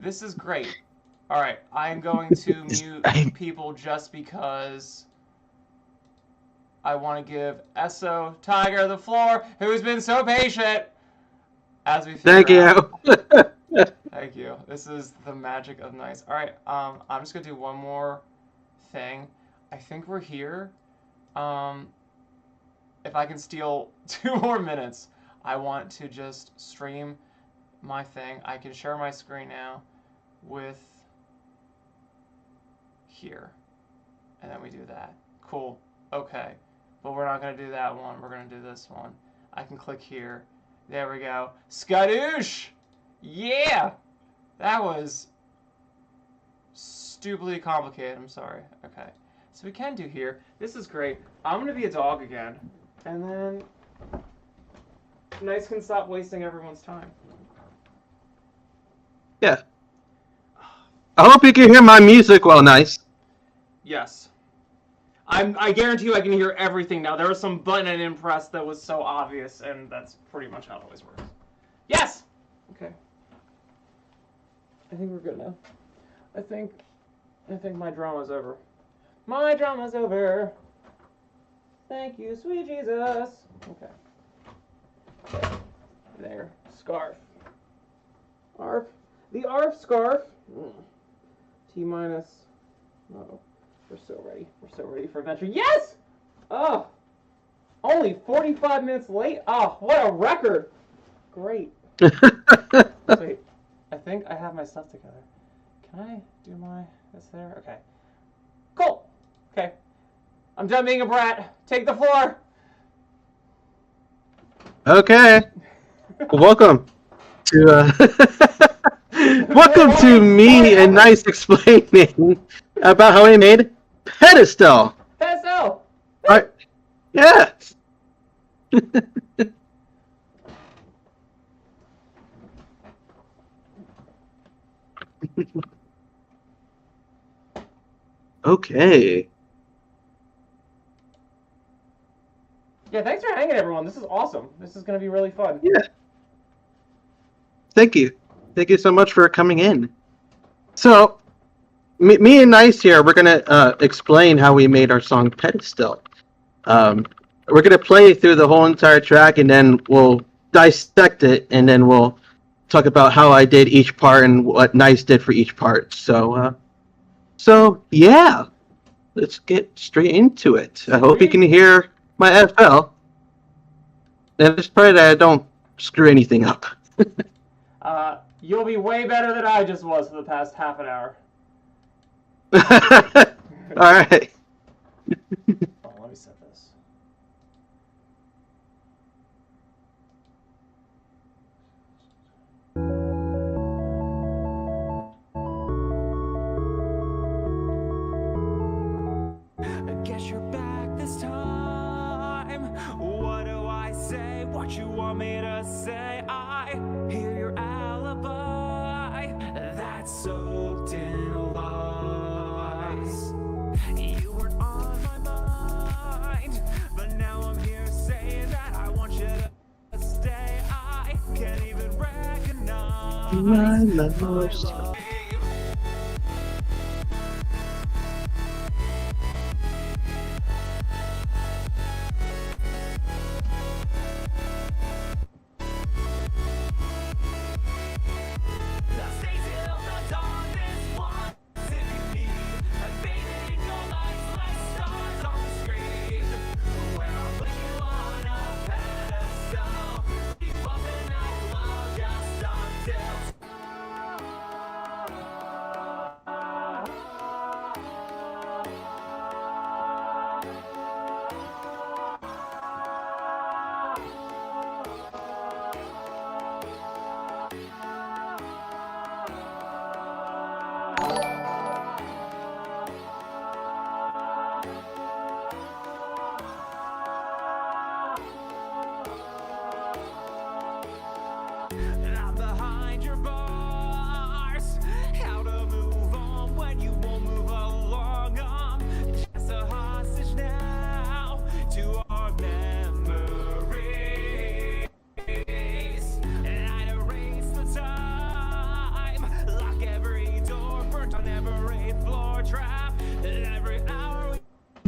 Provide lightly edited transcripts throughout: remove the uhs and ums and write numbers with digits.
This is great. Alright, I'm going to mute people just because I want to give Esso Tiger the floor, who's been so patient as we figure out. Thank you. This is the magic of nice. Alright, I'm just going to do one more thing. I think we're here. If I can steal 2 more minutes, I want to just stream my thing. I can share my screen now with here. And then we do that. Cool. Okay. But we're not going to do that one. We're going to do this one. I can click here. There we go. Skadoosh! Yeah! That was stupidly complicated. I'm sorry. Okay. So we can do here. This is great. I'm going to be a dog again. And then Nice can stop wasting everyone's time. Yeah. I hope you can hear my music well, Nice. Yes. I guarantee you I can hear everything now. There was some button I didn't press that was so obvious, and that's pretty much how it always works. Yes! Okay. I think we're good now. I think my drama's over. My drama's over. Thank you, sweet Jesus. Okay. There. Scarf. Arf. The ARF scarf. T minus. Uh-oh. We're so ready. We're so ready for adventure. Yes! Oh! Only 45 minutes late? Oh, what a record! Great. Wait. I think I have my stuff together. Can I do my... this there? Okay. Cool! Okay. I'm done being a brat. Take the floor! Okay. Welcome to welcome to me and Nice explaining about how I made Pedestal. Pedestal! Right. Yeah. Okay. Yeah, thanks for hanging, everyone. This is awesome. This is going to be really fun. Yeah. Thank you. Thank you so much for coming in. So, me and Nice here, we're going to explain how we made our song Pedestal. We're going to play through the whole entire track, and then we'll dissect it, and then we'll talk about how I did each part and what Nice did for each part. So yeah, let's get straight into it. I hope you can hear my FL. And just pray that I don't screw anything up. You'll be way better than I just was for the past half an hour. All right. Oh, let me set this. I guess you're back this time. What do I say? What you want me to say? I hear your alibi. That's soaked in lies. You weren't on my mind, but now I'm here saying that I want you to stay. I can't even recognize My my love. love.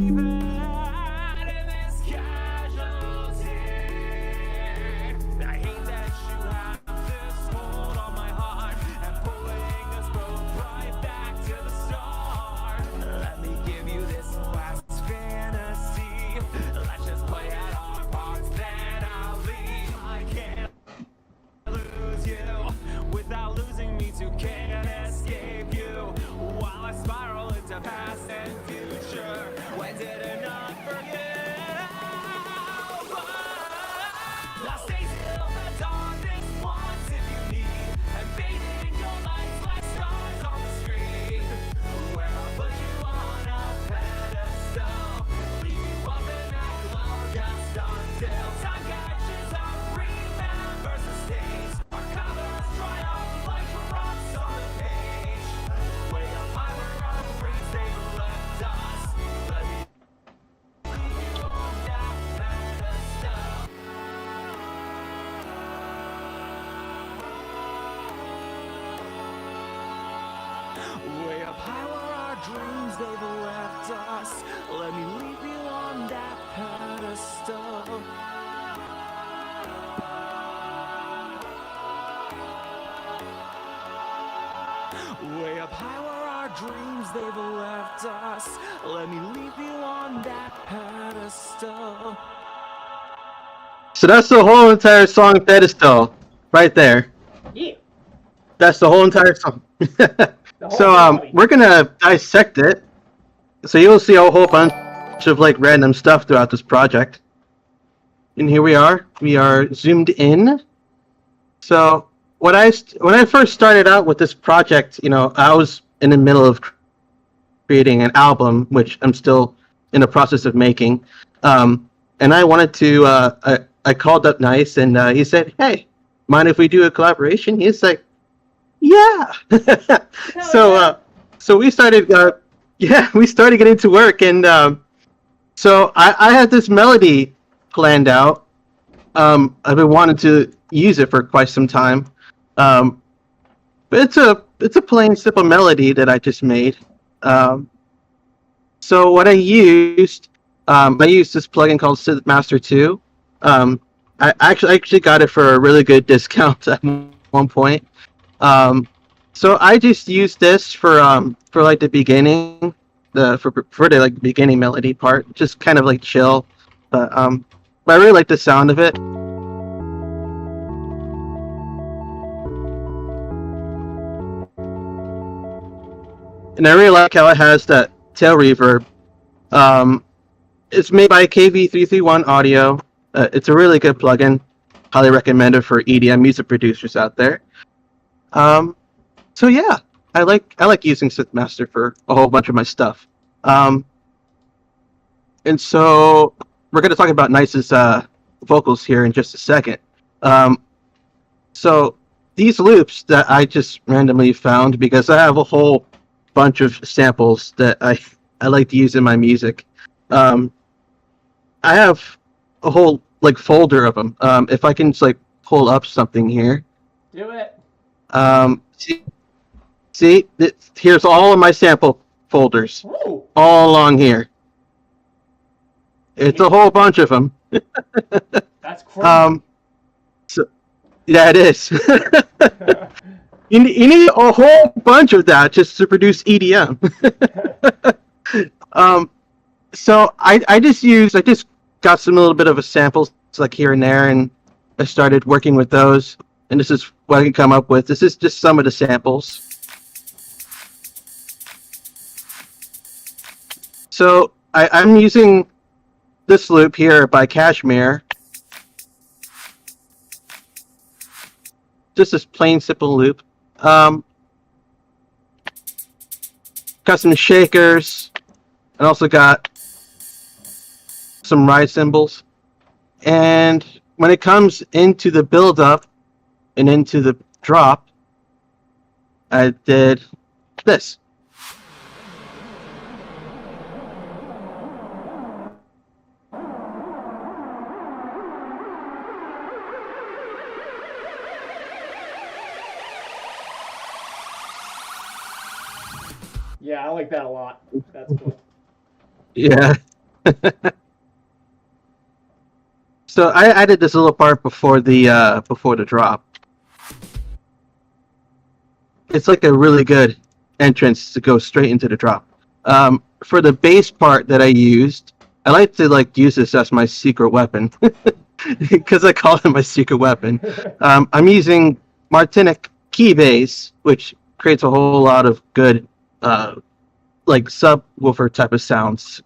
in this casualty. I hate that you have this hold on my heart and pulling us both right back to the start. Let me give you this last fantasy. Let's just play out our parts, then I'll leave. I can't lose you without losing me too. Can't escape you while I spiral into past and future. When did it not forget? Now stay still, the darkness wants if you need, and fading your lights like stars on the street. Where I'll put you on a pedestal, leave you up in that cloud just until time catches up, remembers the stage. Our colors dry up like drops on the page. Way up high where our dreams they left us. Let me leave you on that pedestal. Way up high where our dreams they've left us. Let me leave you on that pedestal. Way up high where our dreams they've left us. Let me leave you on that pedestal. So that's the whole entire song Pedestal, right there. Yeah. That's the whole entire song. whole So thing. we're gonna dissect it. So you'll see a whole bunch of like random stuff throughout this project. And here we are. We are zoomed in. So when I first started out with this project, you know, I was in the middle of creating an album, which I'm still in the process of making. And I wanted to. I called up NIIC, and he said, "Hey, mind if we do a collaboration?" He's like, "Yeah." So we started. We started getting to work, and so I had this melody planned out. I've been wanting to use it for quite some time, but it's a plain simple melody that I just made. So what I used this plugin called Master 2. I actually got it for a really good discount at one point. So I just used this for like the beginning, for the like beginning melody part, just kind of like chill. But I really like the sound of it. And I really like how it has that tail reverb. It's made by KV331 Audio. It's a really good plugin. Highly recommend it for EDM music producers out there. So yeah, I like using SynthMaster for a whole bunch of my stuff. And so we're going to talk about NIIC's vocals here in just a second. So these loops that I just randomly found, because I have a whole bunch of samples that I like to use in my music. I have a whole like folder of them. If I can just like pull up something here. Do it. See, here's all of my sample folders. Ooh. All along here. It's a whole bunch of them. That's crazy. So yeah, it is. You need a whole bunch of that just to produce EDM. So I just got some little bit of a samples like here and there, and I started working with those. And this is what I can come up with. This is just some of the samples. So I'm using this loop here by Cashmere. Just this plain simple loop. Got some shakers, and also got some ride cymbals. And when it comes into the build up and into the drop, I did this. Yeah, I like that a lot. That's cool. Yeah. So I added this little part before the drop. It's like a really good entrance to go straight into the drop. For the bass part that I used, I like to use this as my secret weapon because I call it my secret weapon. I'm using Martinic key bass, which creates a whole lot of good subwoofer type of sounds.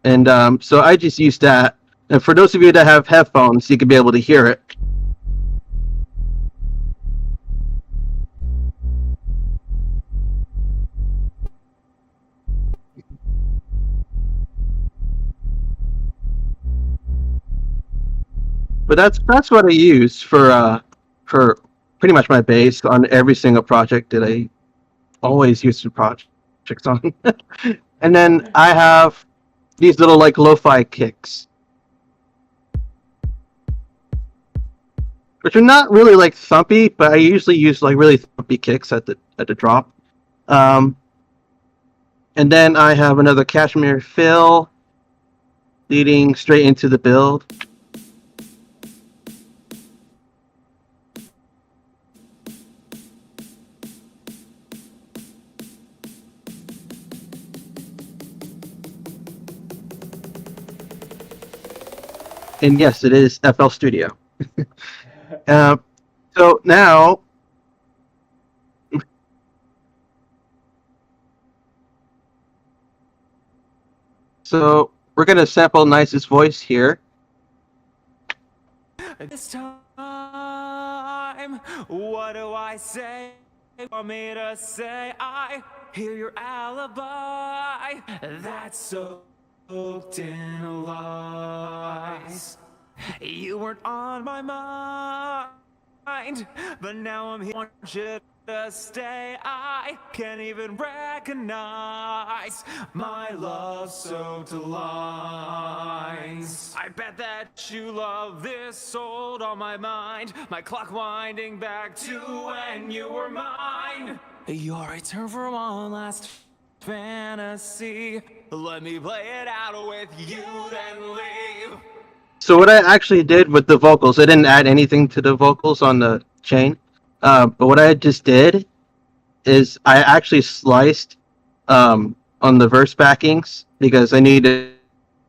And so I just use that. And for those of you that have headphones, you can be able to hear it. But that's what I use for pretty much my bass on every single project that I always use for projects on. And then I have these little lo-fi kicks, which are not really thumpy, but I usually use really thumpy kicks at the drop. And then I have another cashmere fill leading straight into the build. And yes, it is FL Studio. So now, we're going to sample Nice's voice here. This time, what do I say? Want me to say I hear your alibi? That's soaked in lies. You weren't on my mind, but now I'm here. Want you to stay. I can't even recognize my love soaked lies. I bet that you love this sold on my mind. My clock winding back to when you were mine. Your return for one last fantasy. Let me play it out with you, then leave. So what I actually did with the vocals, I didn't add anything to the vocals on the chain. But what I just did is I actually sliced on the verse backings because I needed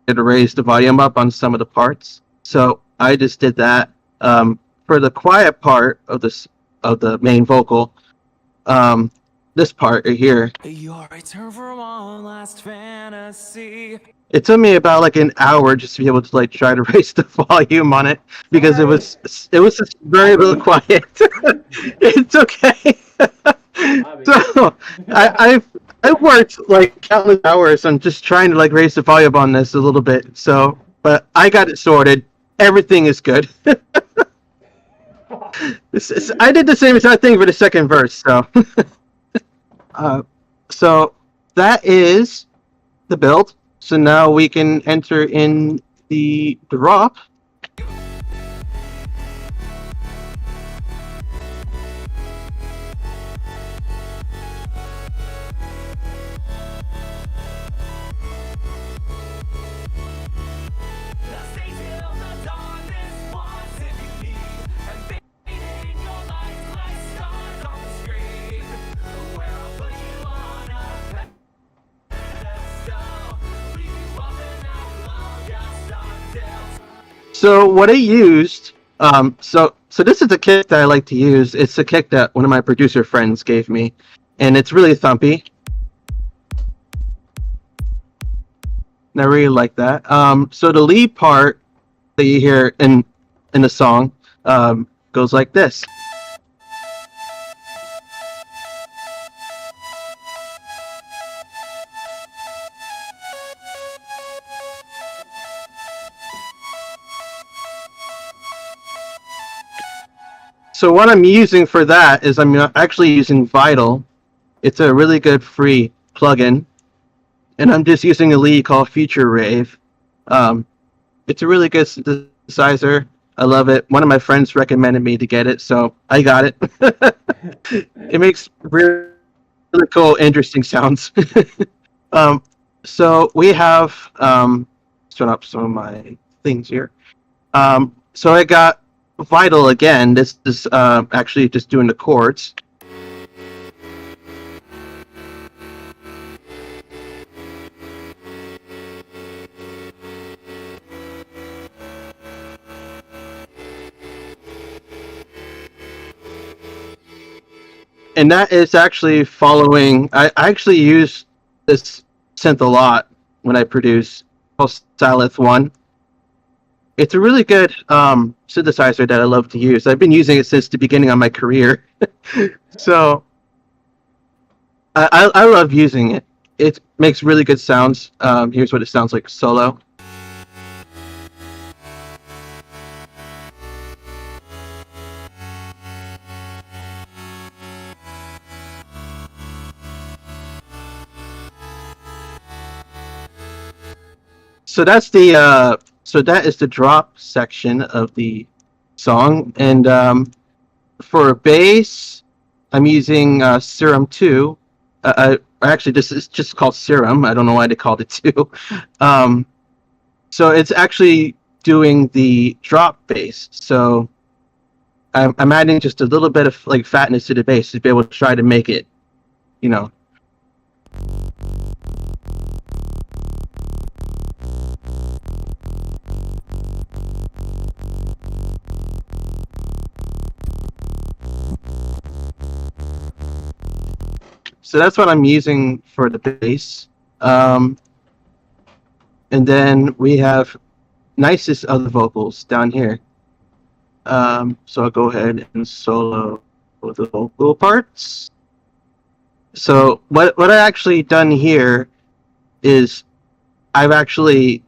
to raise the volume up on some of the parts. So I just did that. For the quiet part of the main vocal, this part right here. Your return for one last fantasy. It took me about an hour just to be able to try to raise the volume on it because it was just very quiet. It's okay. So I worked countless hours on just trying to raise the volume on this a little bit. So, but I got it sorted. Everything is good. I did the same exact thing for the second verse. So, so that is the build. So now we can enter in the drop. So what I used, so this is a kick that I like to use. It's a kick that one of my producer friends gave me, and it's really thumpy. And I really like that. So the lead part that you hear in the song goes like this. So what I'm using for that is I'm actually using Vital. It's a really good free plugin. And I'm just using a lead called Future Rave. It's a really good synthesizer. I love it. One of my friends recommended me to get it, so I got it. It makes really cool, interesting sounds. So we have turn up some of my things here. So I got Vital again. This is actually just doing the chords. And that is actually following. I actually use this synth a lot when I produce called Silith One. It's a really good synthesizer that I love to use. I've been using it since the beginning of my career, so I love using it. It makes really good sounds. Here's what it sounds like solo. So that's the so that is the drop section of the song, and for bass, I'm using Serum 2. Actually, this is just called Serum. I don't know why they called it 2. So it's actually doing the drop bass. So I'm adding just a little bit of like fatness to the bass to be able to try to make it, you know. So that's what I'm using for the bass. And then we have nicest other vocals down here. So I'll go ahead and solo the vocal parts. So what I actually done here is I've actually,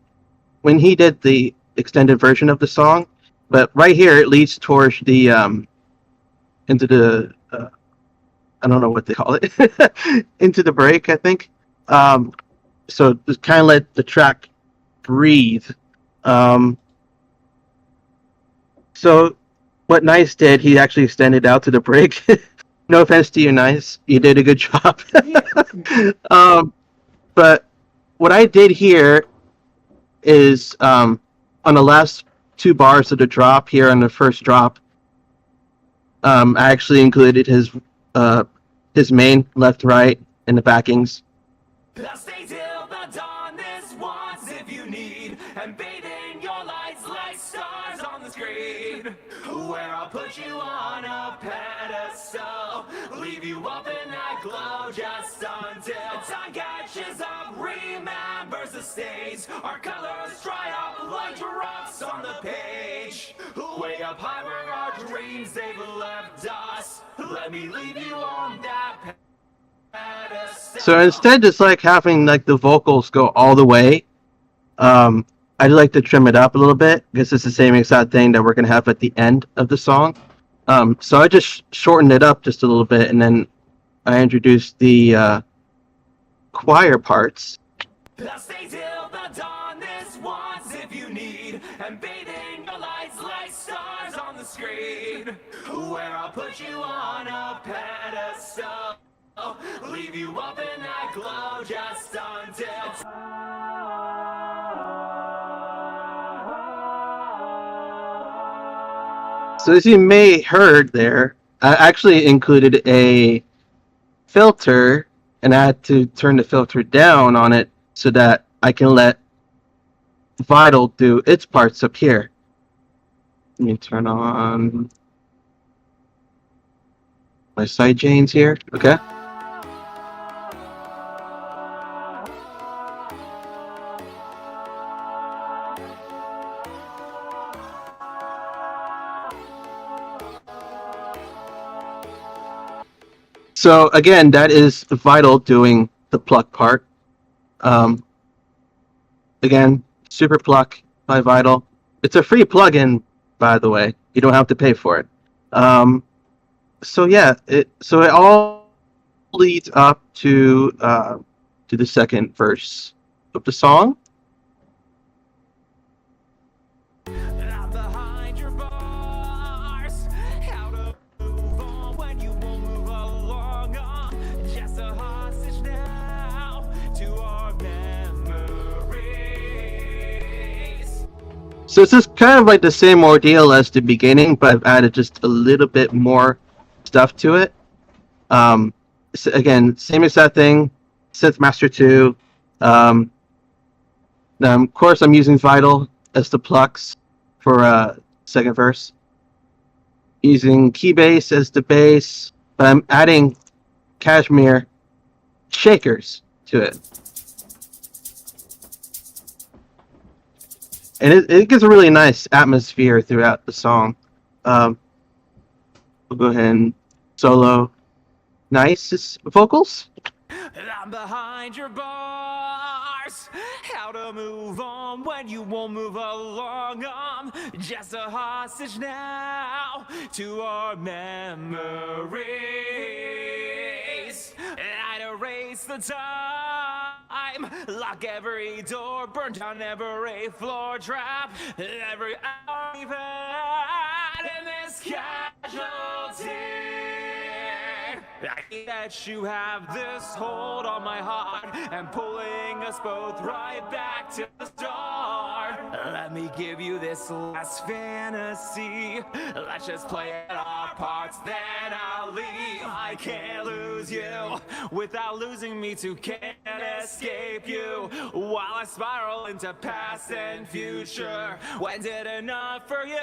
when he did the extended version of the song, but right here it leads towards the into the I don't know what they call it into the break, I think. So just kind of let the track breathe. So what Nice did, he actually extended out to the break. No offense to you, Nice, you did a good job. But what I did here is on the last 2 bars of the drop here on the first drop, I actually included his main left, right, and the backings. I'll stay till the dawn this once if you need, and bathing your lights like stars on the screen, where I'll put you on a pedestal, leave you up in that glow just until time catches up, remembers the stage, our colors dry up like drops on the page, way up high where our dreams they've left us, let me leave you on that pedestal. So instead, just like having like the vocals go all the way, I'd like to trim it up a little bit because it's the same exact thing that we're gonna have at the end of the song. So I just shortened it up just a little bit, and then I introduced the choir parts. I'll stay till the dawn this once if you need, and bathing your lights like stars on the screen, where I'll put you on a pedestal, leave you up in that glow just until So as you may heard there, I actually included a filter, and I had to turn the filter down on it so that I can let Vital do its parts up here. Let me turn on my side chains here. Okay. So again, that is Vital doing the pluck part. Again, Super Pluck by Vital. It's a free plugin, by the way. You don't have to pay for it. So yeah, it all leads up to the second verse of the song. I'm behind your bars. How to move on when you won't move along? Just a hostage now to our memories. So this is kind of like the same ordeal as the beginning, but I've added just a little bit more stuff to it. So again, same exact thing, Synth Master 2. Of course, I'm using Vital as the plucks for second verse. Using Keybase as the bass, but I'm adding Cashmere shakers to it. And it gives a really nice atmosphere throughout the song. We'll go ahead and solo nice vocals. I'm behind your bars. How to move on when you won't move along. I'm just a hostage now to our memories. I'd erase the time, lock every door, burn down every floor, trap every hour we've had in this casualty. I hate that you have this hold on my heart and pulling us both right back to the start. Let me give you this last fantasy. Let's just play it our parts, then I'll leave. I can't lose you without losing me too. Can't escape you while I spiral into past and future. When's it enough for you?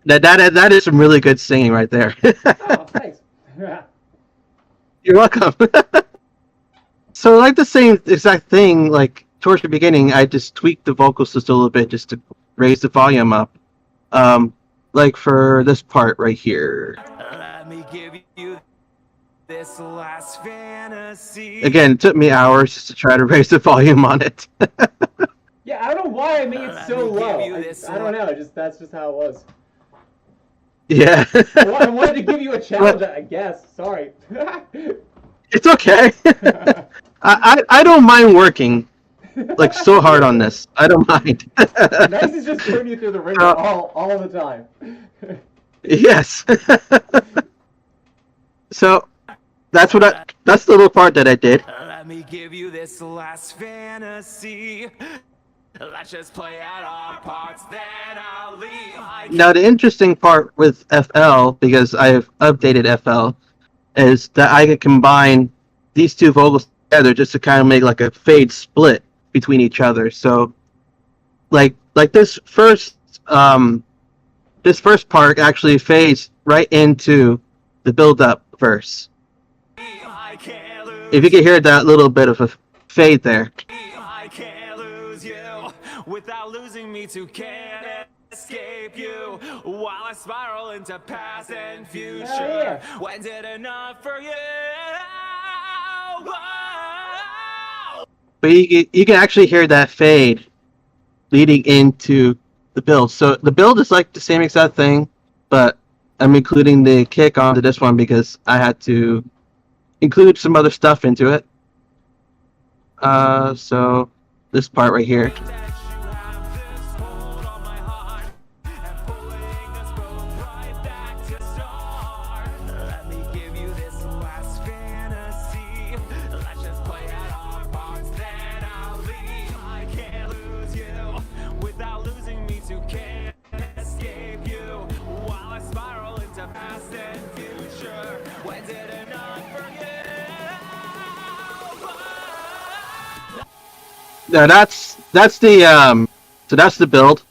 That is some really good singing right there. Oh, thanks. You're welcome. So like the same exact thing, like towards the beginning, I just tweaked the vocals just a little bit just to raise the volume up. Like for this part right here. Let me give you this last fantasy. Again, it took me hours just to try to raise the volume on it. Yeah, I don't know why I made it so low. I don't know. That's just how it was. Yeah. I wanted to give you a challenge, I guess. Sorry. It's okay. I don't mind working like so hard on this. I don't mind. Nice is just putting you through the ringer all the time. Yes. So that's the little part that I did. Let me give you this last fantasy. Let's just play out our parts, then I'll leave. Now the interesting part with FL, because I've updated FL, is that I can combine these two vocals together just to kind of make like a fade split between each other. So, like this first part actually fades right into the build-up verse. If you can hear that little bit of a fade there. Without losing me too, can't escape you while I spiral into past and future. Yeah. When's it enough for you? But you can actually hear that fade leading into the build. So the build is like the same exact thing, but I'm including the kick onto this one because I had to include some other stuff into it. So this part right here. Now that's the build.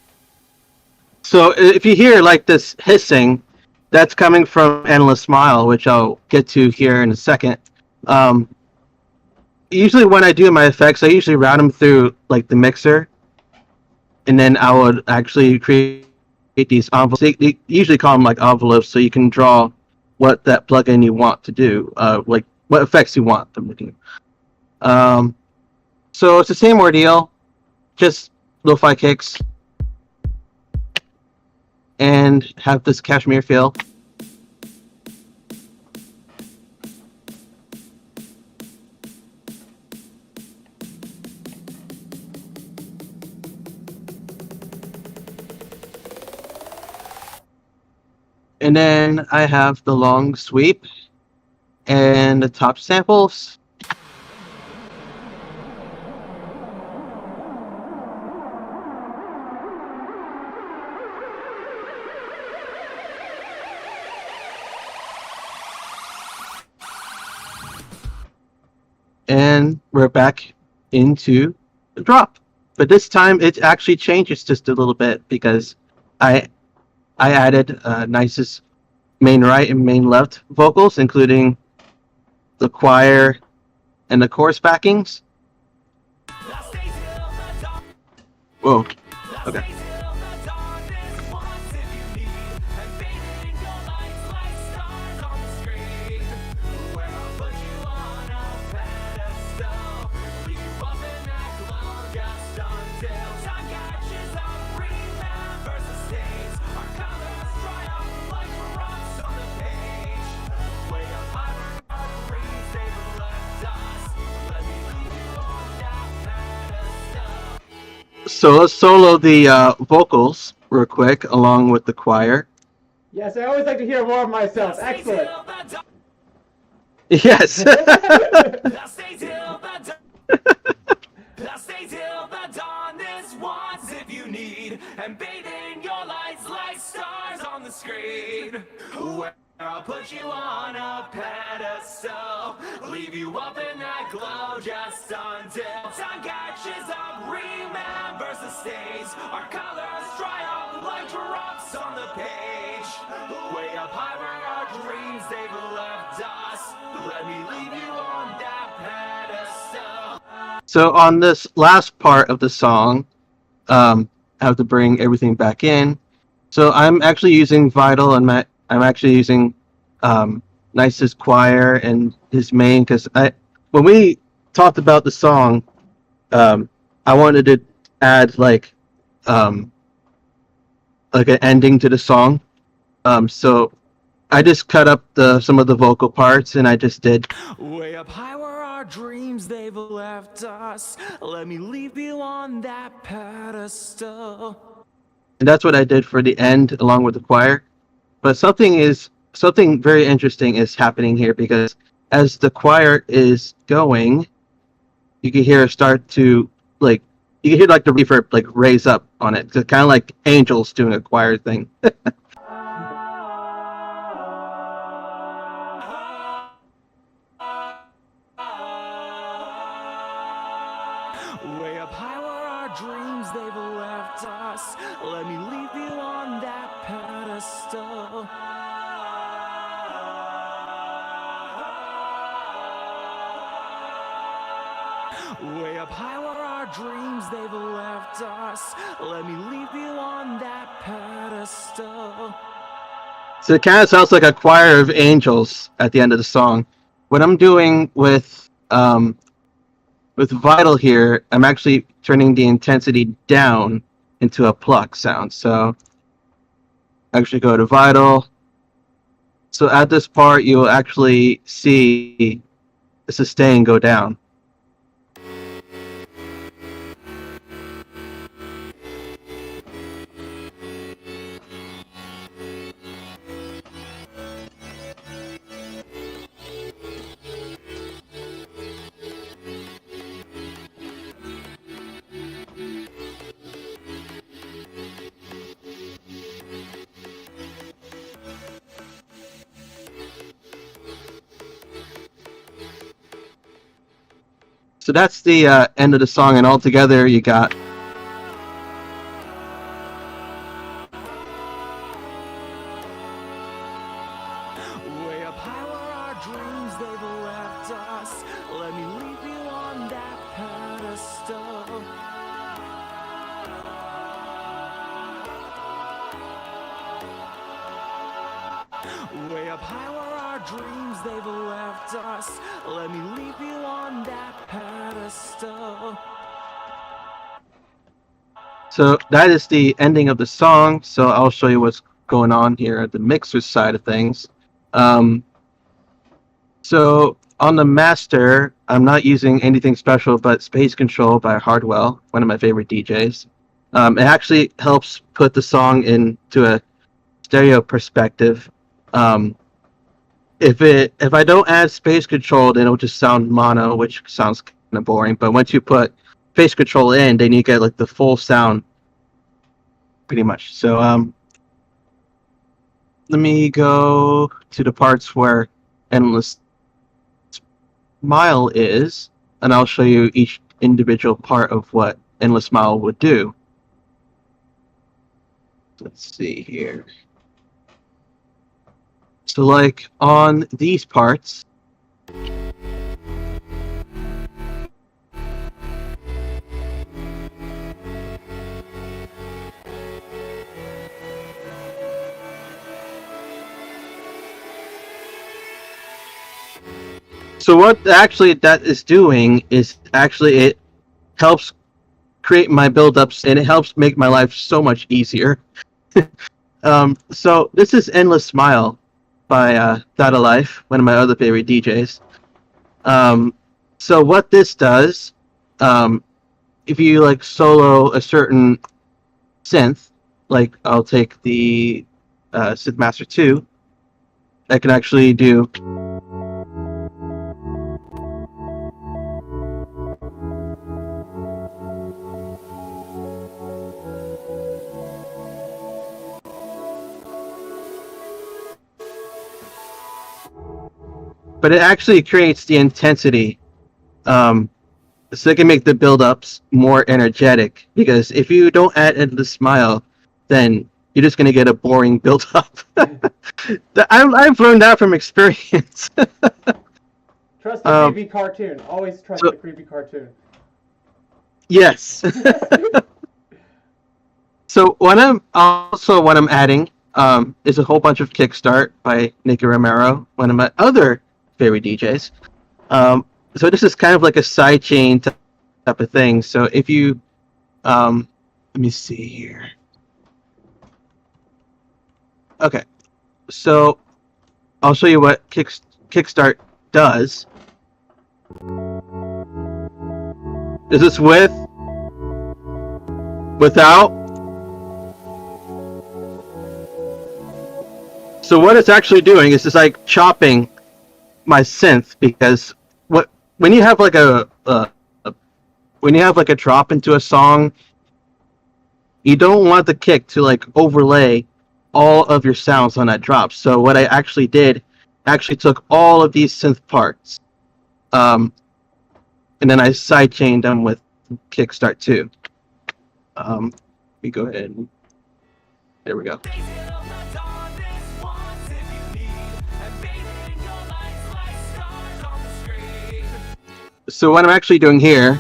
So if you hear like this hissing, that's coming from Endless Smile, which I'll get to here in a second. Usually when I do my effects, I usually route them through like the mixer, and then I would actually create these envelopes. They usually call them like envelopes, so you can draw what that plugin you want to do, like what effects you want them to do. So it's the same ordeal, just lo-fi kicks, and have this cashmere feel. And then I have the long sweep and the top samples. then we're back into the drop. But this time it actually changes just a little bit because I added NIIC's main right and main left vocals, including the choir and the chorus backings. Whoa. Okay. So let's solo the vocals real quick along with the choir. Yes, I always like to hear more of myself. Excellent. Yes. Stay till the dawn this once if you need, and bathe in your lights like stars on the screen. Where I'll put you on a pedestal, leave you up in that glow just until time catches up, remembers the stays. Our colors dry up like drops on the page. Way up high where our dreams they've left us. Let me leave you on that pedestal. So on this last part of the song, I have to bring everything back in. So I'm actually using Vital, and I'm actually using NIIC's choir and his main, because when we talked about the song, I wanted to add like an ending to the song. So I just cut up some of the vocal parts, and I just did. Way up high where our dreams they've left us. Let me leave you on that pedestal. And that's what I did for the end, along with the choir. But something very interesting is happening here, because as the choir is going, you can hear it start to you can hear like the reverb like raise up on it. It's kind of like angels doing a choir thing. Way up high where our dreams they've left us. Let me leave you on that pedestal. Way up high where our dreams they've left us. Let me leave you on that pedestal. So it kind of sounds like a choir of angels at the end of the song. What I'm doing with Vital here, I'm actually turning the intensity down into a pluck sound. So actually go to Vital. So at this part, you'll actually see the sustain go down. So that's the end of the song, and altogether you got. Way up high where our dreams they've left us. Let me leave you on that pedestal. Way up high where our dreams they've left us. Let me leave you on that pedestal. So that is the ending of the song. So I'll show you what's going on here at the mixer side of things. So on the master, I'm not using anything special but Space Control by Hardwell, one of my favorite DJs. It actually helps put the song into a stereo perspective. If I don't add Space Control, then it'll just sound mono, which sounds kind of boring. But once you put Space Control in, then you get like the full sound, pretty much. So let me go to the parts where Endless Smile is. and I'll show you each individual part of what Endless Smile would do. Let's see here. So like on these parts, so what actually that is doing is actually it helps create my build-ups, and it helps make my life so much easier. So this is Endless Smile by Data Life, one of my other favorite DJs. So what this does, if you like solo a certain synth, like I'll take the Synth Master 2, I can actually do but it actually creates the intensity, so it can make the build-ups more energetic, because if you don't add Endless Smile, then you're just going to get a boring build-up. I've learned that from experience. Trust the creepy cartoon. Always trust the creepy cartoon. Yes. So what I'm adding is a whole bunch of Kickstart by Nicky Romero, one of my other favorite DJs. So this is kind of like a sidechain type of thing. So if you, let me see here. Okay, so I'll show you what Kickstart does. Is this with? Without? So what it's actually doing is it's like chopping my synth, because when you have like a drop into a song, you don't want the kick to like overlay all of your sounds on that drop. So what I actually did, took all of these synth parts, and then I sidechained them with Kickstart 2. Let me go ahead and there we go. So what I'm actually doing here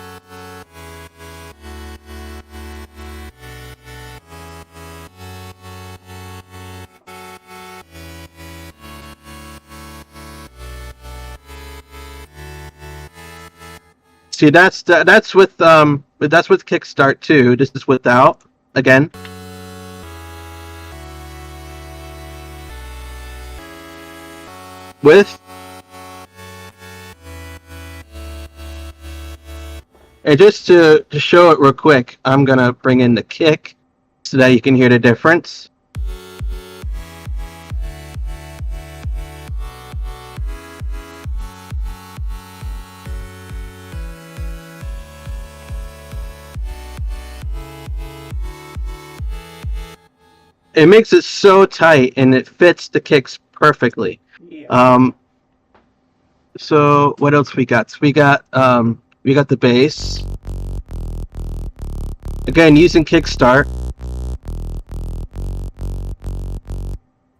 see, that's with Kickstart 2. This is without, again. With. And just to show it real quick, I'm gonna bring in the kick so that you can hear the difference. It makes it so tight, and it fits the kicks perfectly. Yeah. So what else we got? We got the bass. Again, using Kickstart.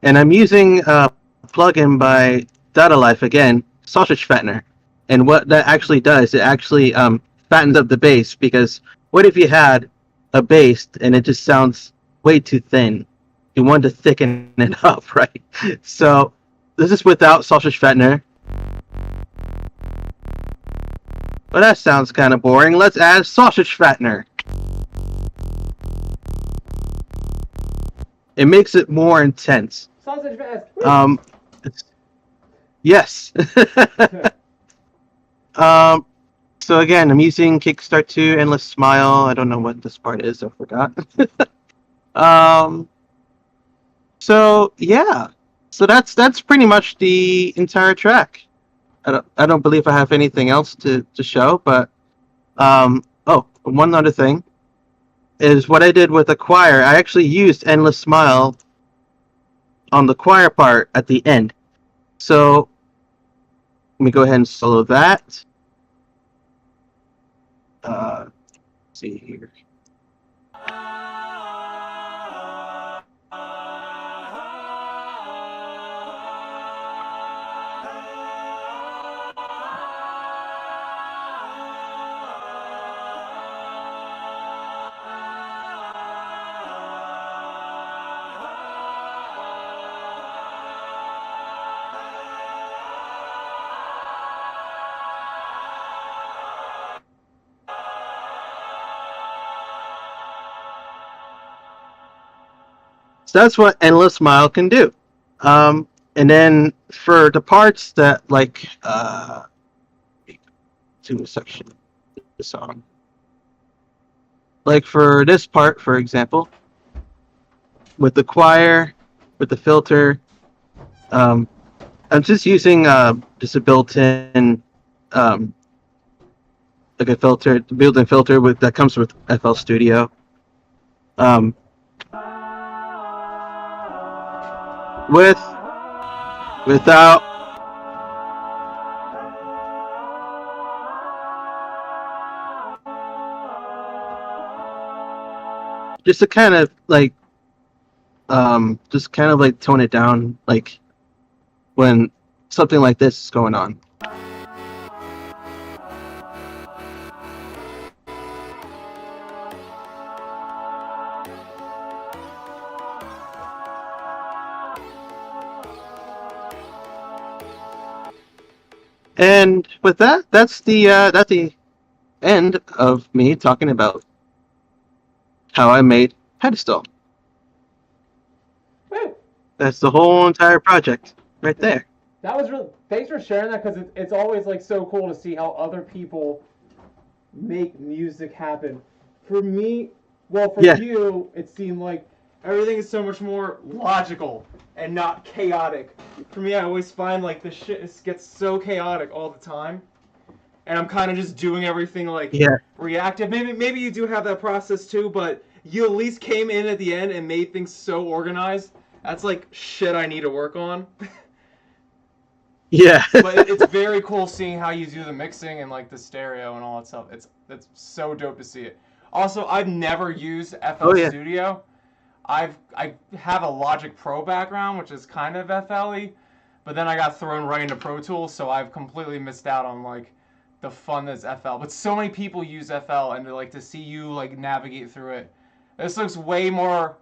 And I'm using a plugin by Data Life again, Sausage Fattener. And what that actually does, it actually fattens up the bass, because what if you had a bass and it just sounds way too thin? You want to thicken it up, right? So this is without Sausage Fattener. Well, that sounds kind of boring. Let's add Sausage Fattener. It makes it more intense. Sausage Fattener. Yes. So again, I'm using Kickstart 2, Endless Smile. I don't know what this part is. I forgot. So yeah. So that's pretty much the entire track. I don't believe I have anything else to show, but one other thing is what I did with the choir. I actually used Endless Smile on the choir part at the end. So let me go ahead and solo that. Let's see here. So that's what Endless Smile can do. And then for the parts that like to a section of the song. Like for this part, for example, with the choir, with the filter, I'm just using just a built-in like a filter, built-in filter with that comes with FL Studio. Without just to kind of like just kind of like tone it down like when something like this is going on. And with that, that's the end of me talking about how I made Pedestal. Woo! That's the whole entire project right there. That was really. Thanks for sharing that because it's always like so cool to see how other people make music happen. For me, well, for you, it seemed like everything is so much more logical and not chaotic. For me, I always find like the shit gets so chaotic all the time, and I'm kind of just doing everything like reactive. Maybe you do have that process too, but you at least came in at the end and made things so organized. That's like shit I need to work on. Yeah. But it's very cool seeing how you do the mixing and like the stereo and all that stuff. It's so dope to see it. Also, I've never used FL Studio. I have a Logic Pro background, which is kind of FL-y, but then I got thrown right into Pro Tools, so I've completely missed out on like the fun that's FL. But so many people use FL, and to see you like navigate through it. This looks way more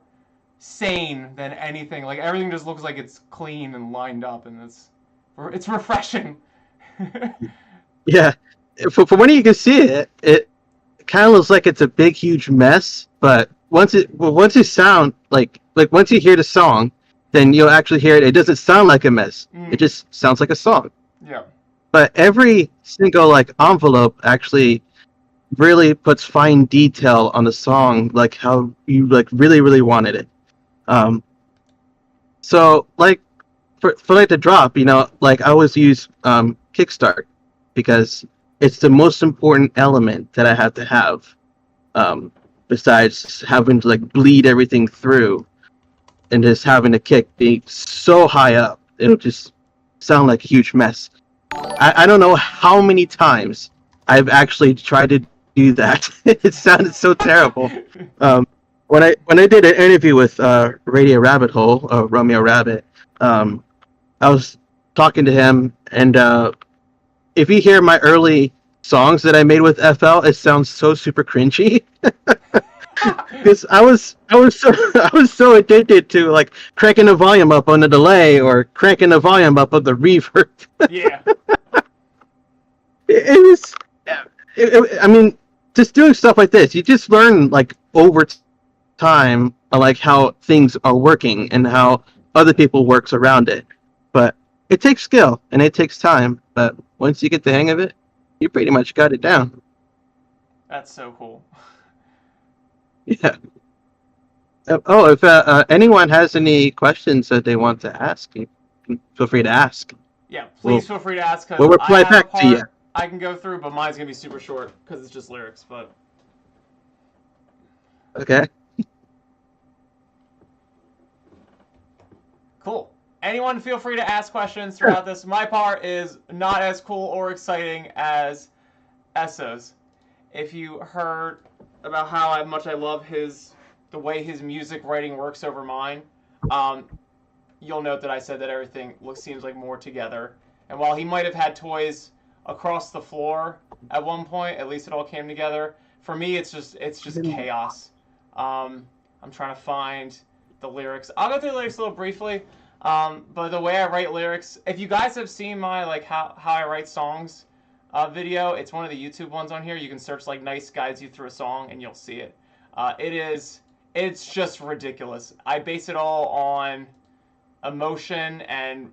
sane than anything. Like everything just looks like it's clean and lined up, and it's refreshing. Yeah, for when you can see it, it kind of looks like it's a big, huge mess. But once you sound like once you hear the song, then you'll actually hear it. It doesn't sound like a mess. It just sounds like a song. Yeah. But every single like envelope actually really puts fine detail on the song, like how you like really wanted it. So like for like the drop, like I always use Kickstart because it's the most important element that I have to have. Besides having to like bleed everything through and just having the kick be so high up, it'll just sound like a huge mess. I don't know how many times I've actually tried to do that. It sounded so terrible. When I did an interview with Radio Rabbit Hole, Romeo Rabbit, I was talking to him, and if you hear my early songs that I made with FL, it sounds so super cringy. Because I was so addicted to like cranking the volume up on the delay or cranking the volume up on the reverb. Yeah. It was. I mean, just doing stuff like this, you just learn like over time, like how things are working and how other people works around it. But it takes skill and it takes time. But once you get the hang of it, you pretty much got it down. That's so cool. Yeah. Oh, if anyone has any questions that they want to ask, you can feel free to ask. Yeah, please feel free to ask. We'll reply back to you. I can go through, but mine's gonna be super short because it's just lyrics. But okay. Cool. Anyone feel free to ask questions throughout this. My part is not as cool or exciting as Esso's. if you heard about how much I love the way his music writing works over mine, you'll note that I said that everything seems like more together. And while he might have had toys across the floor at one point, at least it all came together. For me, it's just chaos. I'm trying to find the lyrics. I'll go through the lyrics a little briefly. But the way I write lyrics, if you guys have seen my like how I write songs video, it's one of the YouTube ones on here. You can search like NIIC guides you through a song and you'll see it. It's just ridiculous. I base it all on emotion and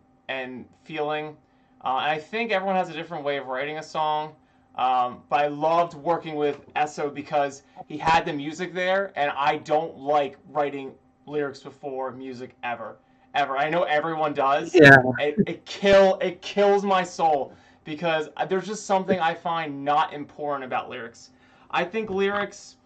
feeling. And I think everyone has a different way of writing a song. But I loved working with Esso because he had the music there, and I don't like writing lyrics before music ever. I know everyone does. Yeah. It kills my soul because there's just something I find not important about lyrics. I think lyrics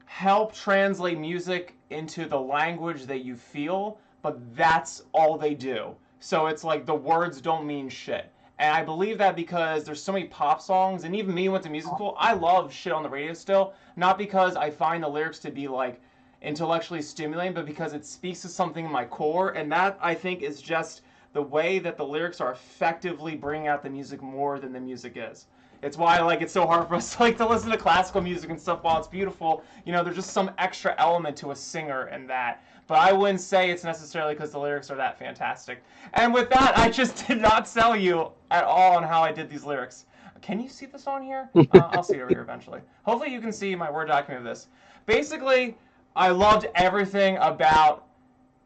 help translate music into the language that you feel, but that's all they do. So it's like the words don't mean shit. And I believe that because there's so many pop songs, and even me went to music school, I love shit on the radio still, not because I find the lyrics to be like intellectually stimulating, but because it speaks to something in my core, and that I think is just the way that the lyrics are effectively bringing out the music more than the music is. It's why like it's so hard for us to listen to classical music and stuff while it's beautiful. You know, there's just some extra element to a singer and that. But I wouldn't say it's necessarily because the lyrics are that fantastic. And with that, I just did not sell you at all on how I did these lyrics. Can you see this on here? I'll see it over here eventually. Hopefully you can see my Word document of this. Basically, I loved everything about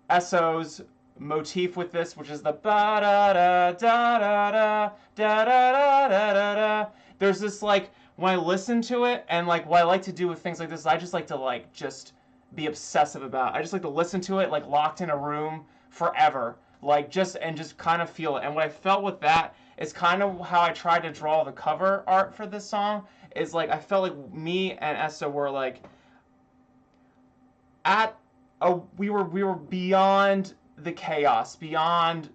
Esso's motif with this, which is the ba-da-da-da-da-da, da-da-da-da-da-da. There's this, like, when I listen to it, and, like, what I like to do with things like this is I just like to, like, just be obsessive about. I just like to listen to it like locked in a room forever, like just kind of feel it. And what I felt with that is kind of how I tried to draw the cover art for this song. Is like I felt like me and Esso were like we were beyond the chaos, beyond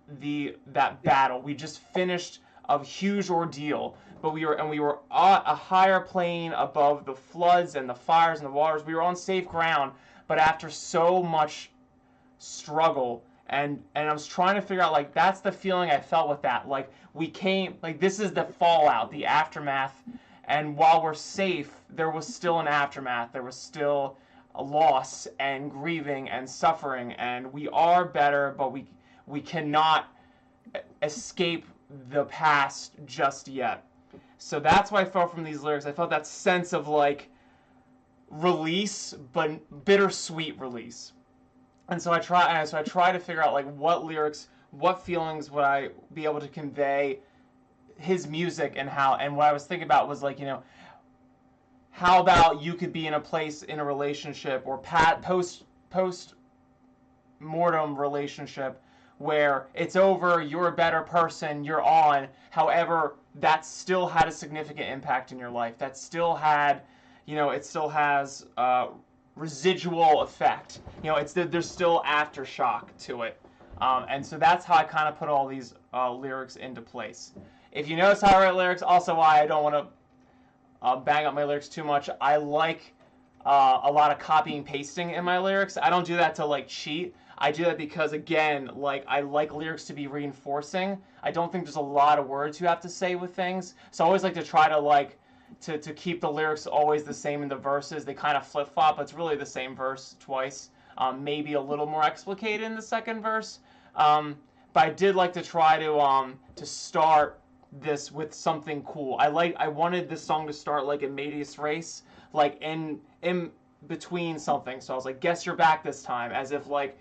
that battle. We just finished a huge ordeal. But we were on a higher plane above the floods and the fires and the waters. We were on safe ground, but after so much struggle, and I was trying to figure out, like, that's the feeling I felt with that. Like, we came, like, this is the fallout, the aftermath, and while we're safe, there was still an aftermath. There was still a loss and grieving and suffering, and we are better, but we cannot escape the past just yet. So that's what I felt from these lyrics. I felt that sense of like release, but bittersweet release. And so I try to figure out like what lyrics, what feelings would I be able to convey his music and how. And what I was thinking about was like, you know, how about you could be in a place in a relationship or post mortem relationship where it's over, you're a better person, you're on. However, that still had a significant impact in your life. That still had, you know, it still has residual effect. You know, there's still aftershock to it. And so that's how I kind of put all these lyrics into place. If you notice how I write lyrics, also why I don't want to bang up my lyrics too much, I like a lot of copying pasting in my lyrics. I don't do that to like cheat. I do that because, again, like I like lyrics to be reinforcing. I don't think there's a lot of words you have to say with things. So I always like to try to like to keep the lyrics always the same in the verses. They kind of flip-flop, but it's really the same verse twice. Maybe a little more explicated in the second verse. But I did like to try to start this with something cool. I wanted this song to start like a Medias Res, like in between something. So I was like, guess you're back this time, as if like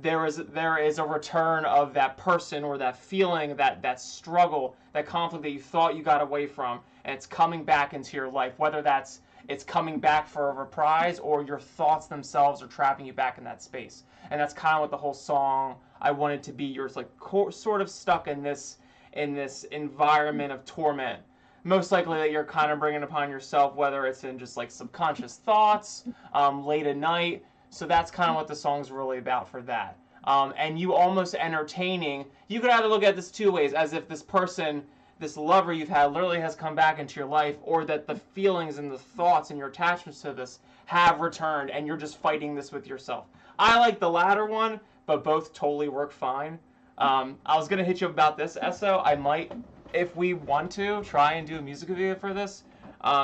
there is a return of that person or that feeling, that struggle, that conflict that you thought you got away from, and it's coming back into your life, whether it's coming back for a reprise or your thoughts themselves are trapping you back in that space. And that's kind of what the whole song I wanted to be. You're like sort of stuck in this environment of torment, most likely that you're kind of bringing upon yourself, whether it's in just like subconscious thoughts, late at night. So that's kind of what the song's really about for that. And you almost entertaining, you could either look at this two ways, as if this person this lover you've had literally has come back into your life, or that the feelings and the thoughts and your attachments to this have returned, and you're just fighting this with yourself. I like the latter one, but both totally work fine. I was gonna hit you about this, Esso. I might, if we want to, try and do a music video for this.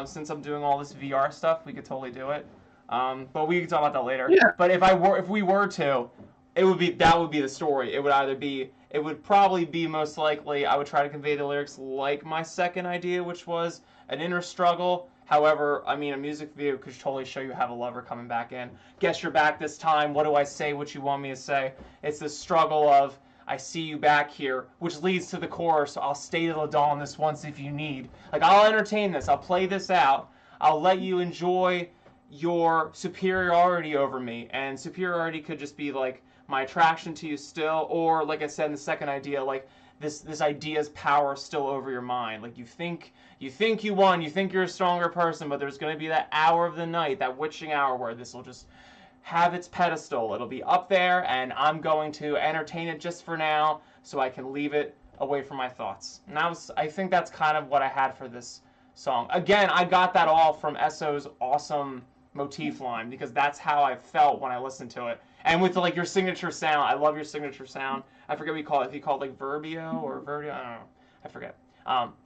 Since I'm doing all this VR stuff, we could totally do it. But we can talk about that later. Yeah. But if we were to, that would be the story. It would probably be most likely, I would try to convey the lyrics like my second idea, which was an inner struggle. However, I mean, a music video could totally show you have a lover coming back in. Guess you're back this time. What do I say? What you want me to say? It's this struggle of, I see you back here, which leads to the chorus. I'll stay till the dawn this once if you need. Like, I'll entertain this. I'll play this out. I'll let you enjoy your superiority over me. And superiority could just be like my attraction to you still, or like I said in the second idea, like this idea's power still over your mind. Like you think you won, you think you're a stronger person, but there's going to be that hour of the night, that witching hour where this will just have its pedestal. It'll be up there, and I'm going to entertain it just for now so I can leave it away from my thoughts. And I think that's kind of what I had for this song. Again, I got that all from Esso's awesome motif line, because that's how I felt when I listened to it. And with like your signature sound, I love your signature sound. I forget what you call it. If you call it like Verbio or Verbio, I don't know. I forget.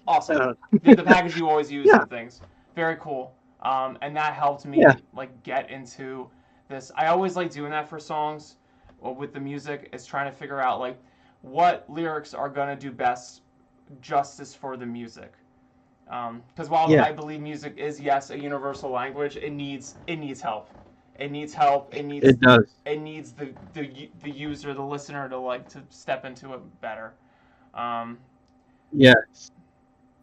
Awesome. The package you always use for things. Very cool. And that helped me like get into this. I always like doing that for songs with the music, is trying to figure out like what lyrics are gonna do best justice for the music. Because while I believe music is a universal language, it needs help. It needs help. It needs the user, the listener, to step into it better. Yes.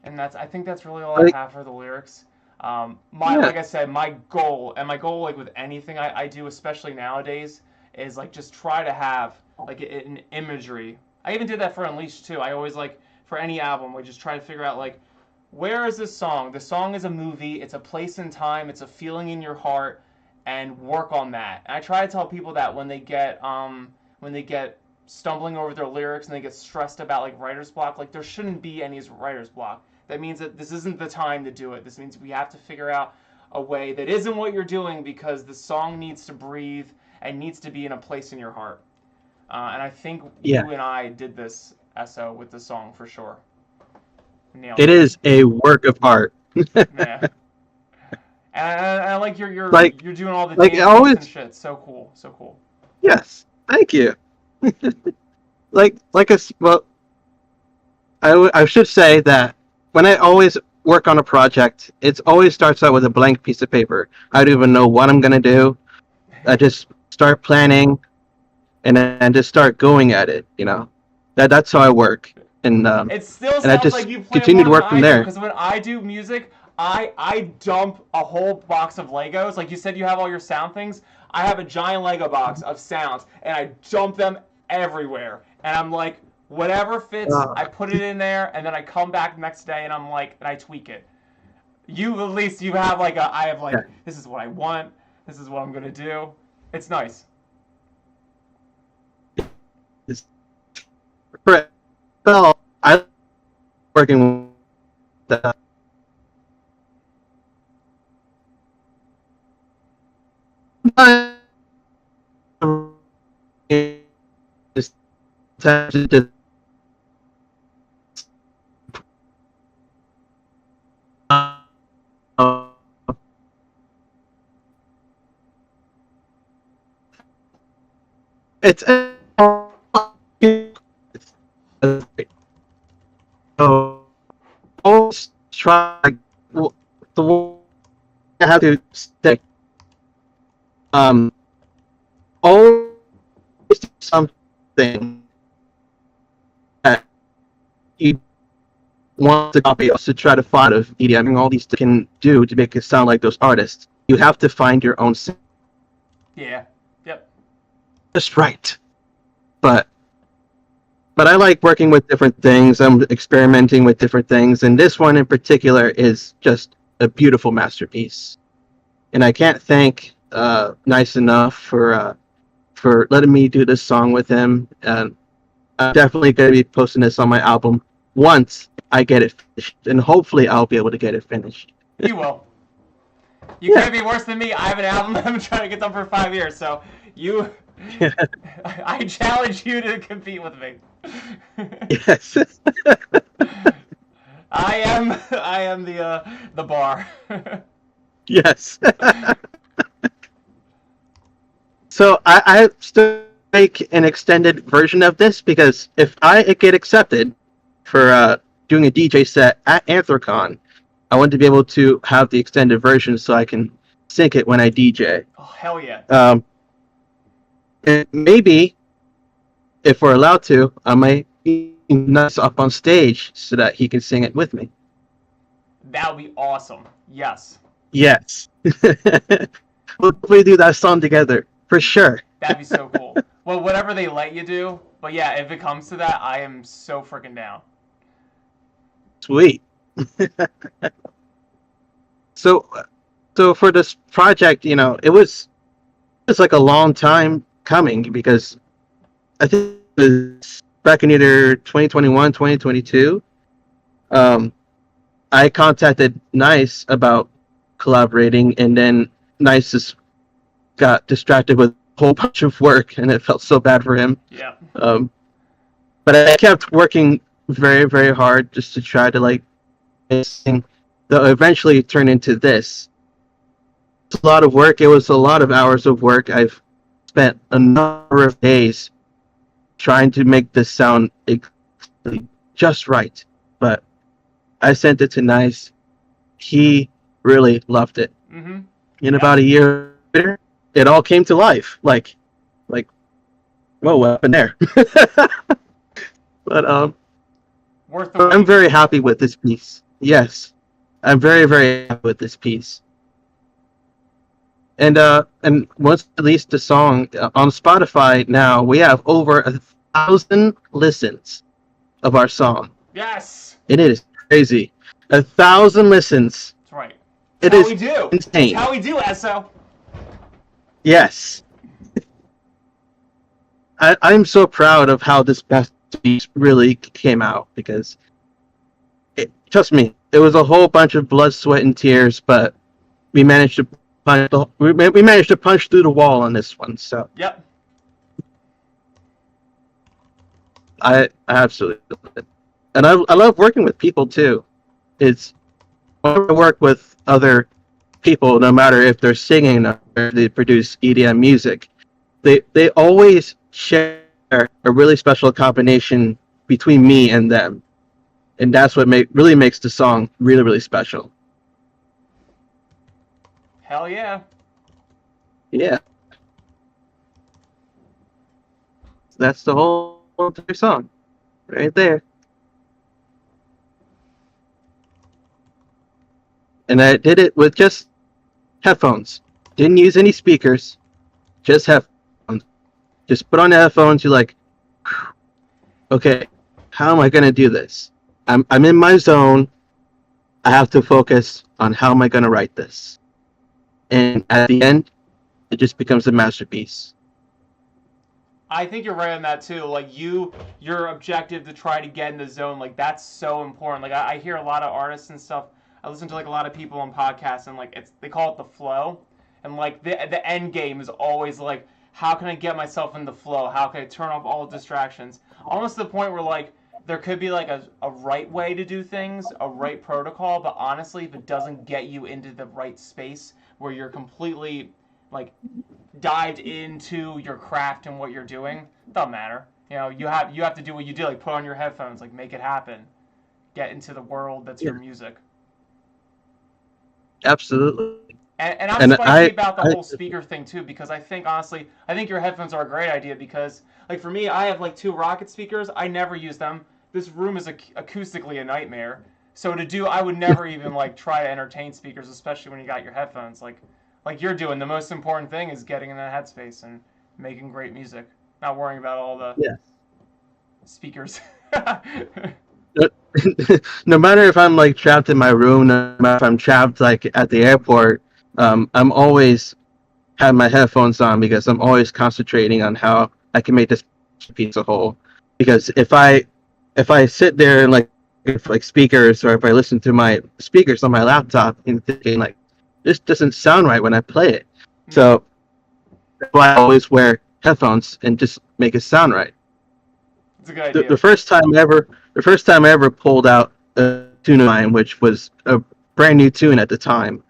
And I think that's really all I have for the lyrics. Like I said, my goal like with anything I do, especially nowadays, is like just try to have like an imagery. I even did that for Unleashed too. I always like for any album, we just try to figure out like, where is this song? The song is a movie. It's a place in time. It's a feeling in your heart, and work on that. And I try to tell people that when they get stumbling over their lyrics and they get stressed about like writer's block, like there shouldn't be any writer's block. That means that this isn't the time to do it. This means we have to figure out a way that isn't what you're doing, because the song needs to breathe and needs to be in a place in your heart. And I think you and I did this, Esso, with the song for sure. It is a work of art. Yeah. And I like you're doing all the dances and shit. So cool. Yes, thank you. I should say that when I always work on a project, it always starts out with a blank piece of paper. I don't even know what I'm gonna do. I just start planning, and then just start going at it. You know, that's how I work. And it still and sounds I just like you play continue to more work than from I do, there. because when I do music, I dump a whole box of Legos. Like you said, you have all your sound things. I have a giant Lego box of sounds, and I dump them everywhere. And I'm like, whatever fits, I put it in there, and then I come back the next day, and I'm like, and I tweak it. You at least you have like this is what I want. This is what I'm gonna do. It's nice. So I working with that. It's always try the way I have to stick. Always do something that you want to copy, also try to find of media. I mean, all these can do to make it sound like those artists. You have to find your own sound. Yeah. Yep. Just right. But I like working with different things. I'm experimenting with different things, and this one in particular is just a beautiful masterpiece. And I can't thank Nice enough for letting me do this song with him. And I'm definitely going to be posting this on my album once I get it finished, and hopefully I'll be able to get it finished. You will. You can't be worse than me. I have an album I've been trying to get done for 5 years, so you... I challenge you to compete with me. Yes. I am the bar. Yes. So I still make an extended version of this because if I get accepted for doing a DJ set at Anthrocon, I want to be able to have the extended version so I can sync it when I DJ. Oh, hell yeah. And maybe, if we're allowed to, I might be nice up on stage so that he can sing it with me. That would be awesome. Yes. Yes. We'll probably do that song together, for sure. That'd be so cool. Well, whatever they let you do, but yeah, if it comes to that, I am so freaking down. Sweet. So for this project, it was like a long time coming because I think it was back in either 2021, 2022. I contacted NIIC about collaborating, and then NIIC just got distracted with a whole bunch of work, and it felt so bad for him. Yeah. But I kept working very, very hard just to try to make thing that eventually turned into this. It's a lot of work. It was a lot of hours of work. I've spent a number of days trying to make this sound just right. But I sent it to NIIC. He really loved it. Mm-hmm. In about a year later, it all came to life. Like, whoa, what happened there? But I'm very happy with this piece. Yes, I'm very, very happy with this piece. And once released the song on Spotify now, we have over 1,000 listens of our song. Yes. It is crazy. 1,000 listens. That's right. It That's is how we do. insane. That's how we do, Esso. Yes. I'm so proud of how this best piece really came out because, trust me, it was a whole bunch of blood, sweat, and tears, but we managed to punch through the wall on this one. So Yep. I absolutely love it. And I love working with people too. It's when I work with other people, no matter if they're singing or they produce EDM music, they always share a really special combination between me and them, and that's what really makes the song really, really special. Hell yeah. Yeah, that's the whole entire song, right there. And I did it with just headphones. Didn't use any speakers. Just headphones. Just put on the headphones. You're like, okay, how am I gonna do this? I'm in my zone. I have to focus on how am I gonna write this. And at the end, it just becomes a masterpiece. I think you're right on that too. Like your objective to try to get in the zone, like that's so important. Like I hear a lot of artists and stuff. I listen to like a lot of people on podcasts, and like they call it the flow, and like the end game is always like, how can I get myself in the flow? How can I turn off all distractions? Almost to the point where like there could be like a right way to do things, a right protocol, but honestly, if it doesn't get you into the right space where you're completely like dived into your craft and what you're doing, it doesn't matter. You have to do what you do, like put on your headphones, like make it happen, get into the world that's your music. Absolutely. And I'm spicy about the whole speaker thing too, because I think your headphones are a great idea because, like for me, I have like 2 Rocket speakers. I never use them. This room is acoustically a nightmare. So I would never even like try to entertain speakers, especially when you got your headphones. Like you're doing, the most important thing is getting in that headspace and making great music, not worrying about all the speakers. No matter if I'm like trapped in my room, no matter if I'm trapped like at the airport, I'm always have my headphones on because I'm always concentrating on how I can make this piece a whole. Because if I sit there and like if like speakers, or if I listen to my speakers on my laptop and thinking like, this doesn't sound right when I play it. So that's why I always wear headphones and just make it sound right. It's a good idea. The first time I ever pulled out a tune of mine, which was a brand new tune at the time,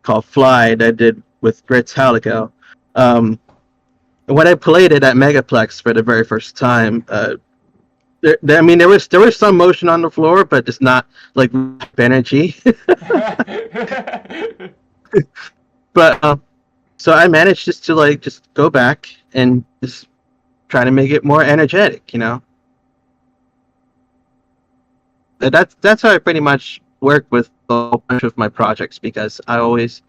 called "Fly" that I did with Gritz Halico. When I played it at Megaplex for the very first time, there was some motion on the floor, but it's not like energy. But so I managed just to just go back and just try to make it more energetic, That's how I pretty much work with a whole bunch of my projects, because I always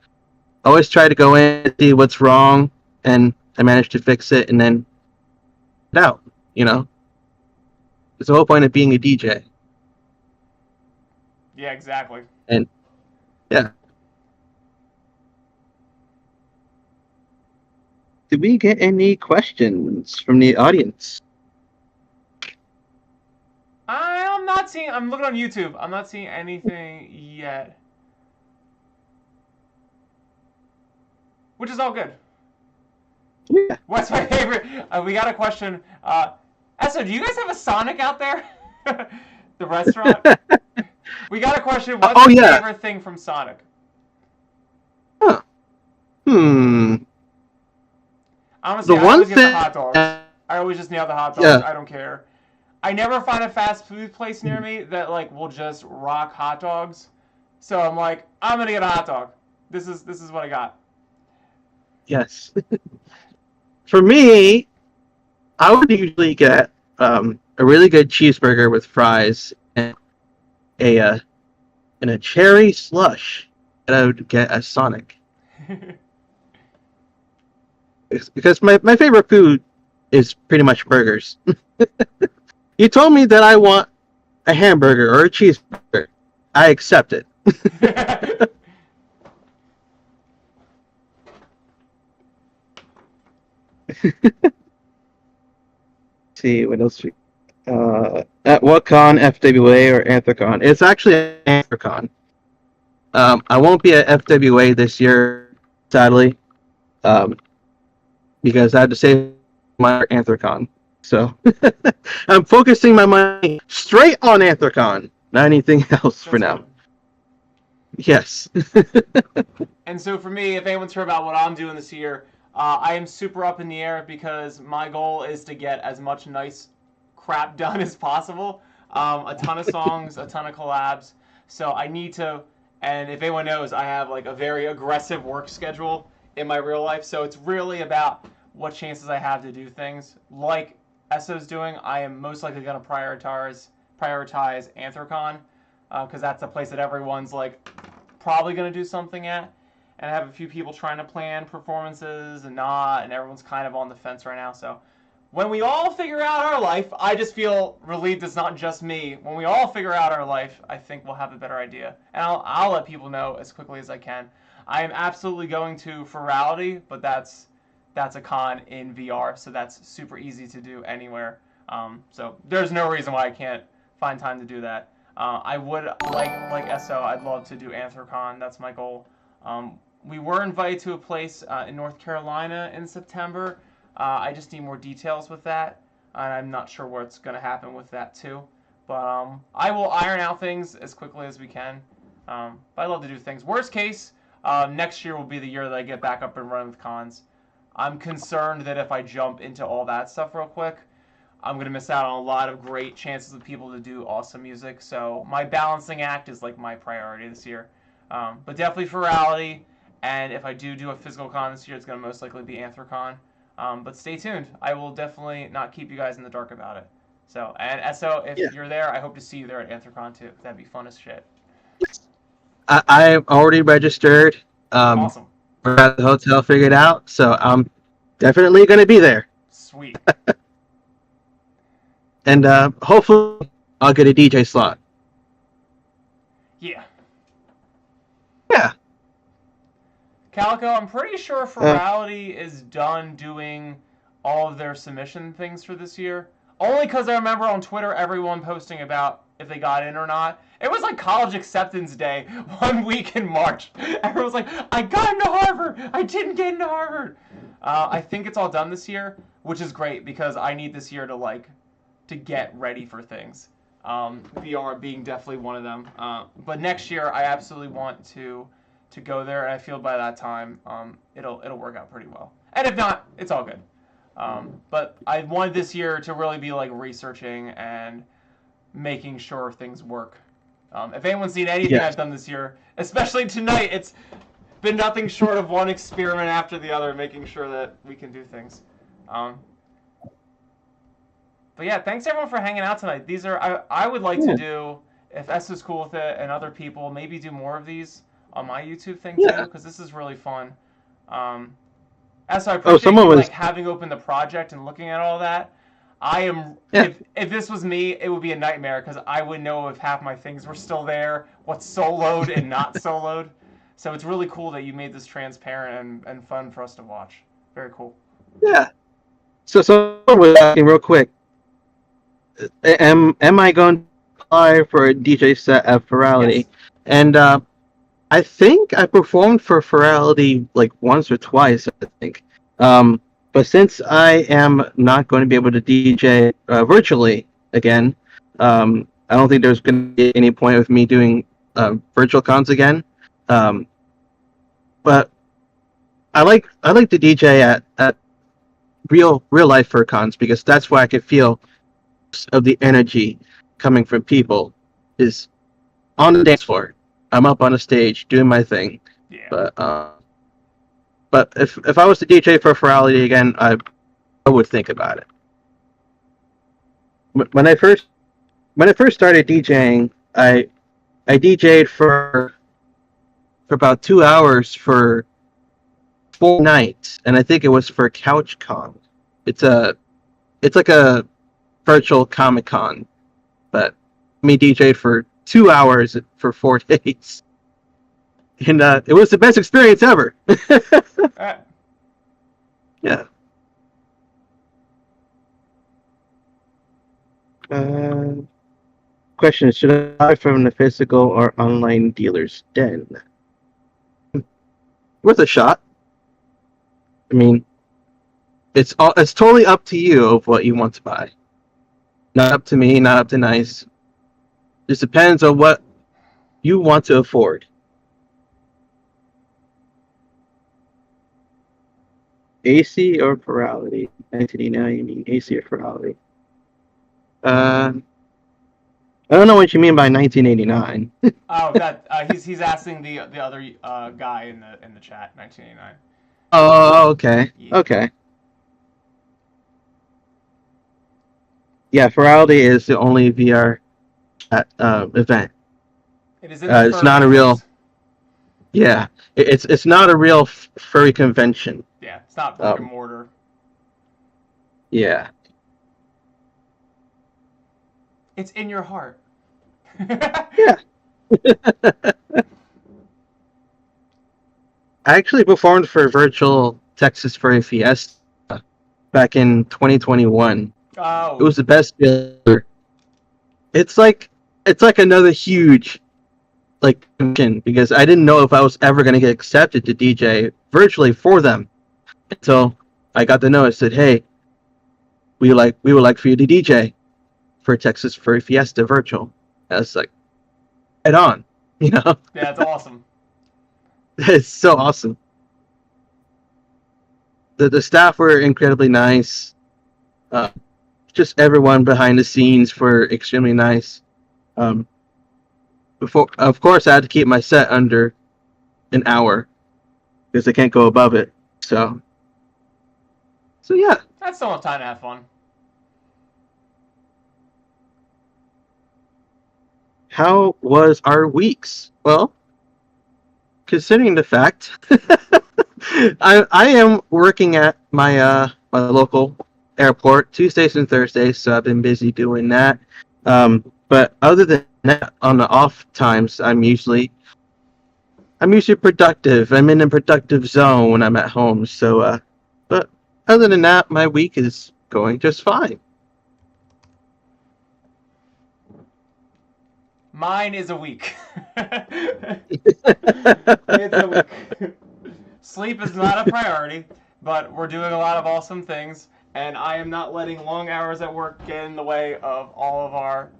try to go in and see what's wrong, and I manage to fix it and then get out, It's the whole point of being a DJ. Yeah, exactly. And yeah. Did we get any questions from the audience? I'm not seeing. I'm looking on YouTube. I'm not seeing anything yet, which is all good. Yeah. What's my favorite? We got a question. Esso, do you guys have a Sonic out there? The restaurant. We got a question. What's your favorite thing from Sonic? Huh. Honestly, I always get the hot dogs. I always just nail the hot dogs. Yeah. I don't care. I never find a fast food place near me that will just rock hot dogs. So I'm like, I'm gonna get a hot dog. This is what I got. Yes. For me, I would usually get a really good cheeseburger with fries and a cherry slush, and I would get a Sonic. Because my favorite food is pretty much burgers. You told me that I want a hamburger or a cheeseburger. I accept it. See what else. At what con, FWA or Anthrocon? It's actually Anthrocon. I won't be at FWA this year, sadly, because I had to save my Anthrocon. So I'm focusing my money straight on Anthrocon, not anything else for now. Yes. And so for me, if anyone's heard about what I'm doing this year, I am super up in the air because my goal is to get as much nice crap done as possible. A ton of songs, a ton of collabs. So I need to, and if anyone knows, I have a very aggressive work schedule in my real life. So it's really about what chances I have to do things. Like Esso's doing, I am most likely going to prioritize Anthrocon, because that's the place that everyone's probably going to do something at. And I have a few people trying to plan performances and everyone's kind of on the fence right now. So when we all figure out our life, I just feel relieved it's not just me. When we all figure out our life, I think we'll have a better idea. And I'll let people know as quickly as I can. I am absolutely going to Ferality, but that's a con in VR, so that's super easy to do anywhere. So there's no reason why I can't find time to do that. I would like Esso, I'd love to do Anthrocon. That's my goal. We were invited to a place in North Carolina in September. I just need more details with that, and I'm not sure what's going to happen with that too. But I will iron out things as quickly as we can. But I love to do things. Worst case, next year will be the year that I get back up and running with cons. I'm concerned that if I jump into all that stuff real quick, I'm going to miss out on a lot of great chances of people to do awesome music. So my balancing act is my priority this year. But definitely Ferality, and if I do a physical con this year, it's going to most likely be Anthrocon. But stay tuned. I will definitely not keep you guys in the dark about it. So, and Esso, if you're there, I hope to see you there at Anthrocon too. That'd be fun as shit. I'm already registered. Awesome. We're at the hotel figured out, so I'm definitely going to be there. Sweet. And hopefully I'll get a DJ slot. Yeah. Yeah. Calico, I'm pretty sure Ferality is done doing all of their submission things for this year. Only because I remember on Twitter everyone posting about if they got in or not. It was like college acceptance day 1 week in March. Everyone was like, I got into Harvard. I didn't get into Harvard. I think it's all done this year, which is great because I need this year to get ready for things. VR being definitely one of them. But next year, I absolutely want to go there, and I feel by that time it'll work out pretty well. And if not, it's all good. But I wanted this year to really be like researching and making sure things work. If anyone's seen anything I've done this year, especially tonight, it's been nothing short of one experiment after the other, making sure that we can do things. But yeah, thanks everyone for hanging out tonight. These are I would like to do, if S is cool with it and other people, maybe do more of these on my YouTube thing too, because this is really fun. S, I appreciate you, like having opened the project and looking at all that. I am. Yeah. If this was me, it would be a nightmare because I wouldn't know if half my things were still there, what's soloed and not soloed. So it's really cool that you made this transparent and fun for us to watch. Very cool. Yeah. So someone was asking real quick. Am I going to apply for a DJ set at Ferality? Yes. And I think I performed for Ferality like once or twice. I think. But since I am not going to be able to DJ virtually again, I don't think there's going to be any point of me doing virtual cons again. But I like to DJ at real life fur cons because that's where I could feel of the energy coming from people is on the dance floor. I'm up on a stage doing my thing. Yeah. But if I was to DJ for Ferality again, I would think about it. When I first started DJing, I DJ'd for about 2 hours for 4 nights, and I think it was for CouchCon. It's like a virtual Comic-Con, but me DJ'd for 2 hours for 4 days. And it was the best experience ever. Yeah. Question: should I buy from the physical or online dealer's den? Worth a shot. I mean, it's totally up to you of what you want to buy. Not up to me. Not up to NIIC. Just depends on what you want to afford. AC or Ferality? 1989, you mean AC or Ferality? I don't know what you mean by 1989. Oh, that he's asking the other guy in the chat, 1989. Oh, okay. Yeah. Okay. Yeah, Ferality is the only VR event. It is. It's not a real. Yeah, it's not a real furry convention. Yeah, it's not brick and mortar. Yeah. It's in your heart. Yeah. I actually performed for virtual Texas Furry Fiesta back in 2021. Oh. It was the best ever. It's like another huge convention because I didn't know if I was ever going to get accepted to DJ virtually for them. So I got the notice that, hey, we would like for you to DJ for Texas Furry Fiesta virtual. I was like, head on, you know? Yeah, it's awesome. It's so awesome. The staff were incredibly nice. Just everyone behind the scenes were extremely nice. Of course, I had to keep my set under an hour because I can't go above it. So yeah. That's still enough time to have fun. How was our weeks? Well, considering the fact I am working at my local airport Tuesdays and Thursdays, so I've been busy doing that. But other than that, on the off times, I'm usually productive. I'm in a productive zone when I'm at home. So, but other than that, my week is going just fine. Mine is a week. It's a week. Sleep is not a priority, but we're doing a lot of awesome things, and I am not letting long hours at work get in the way of all of our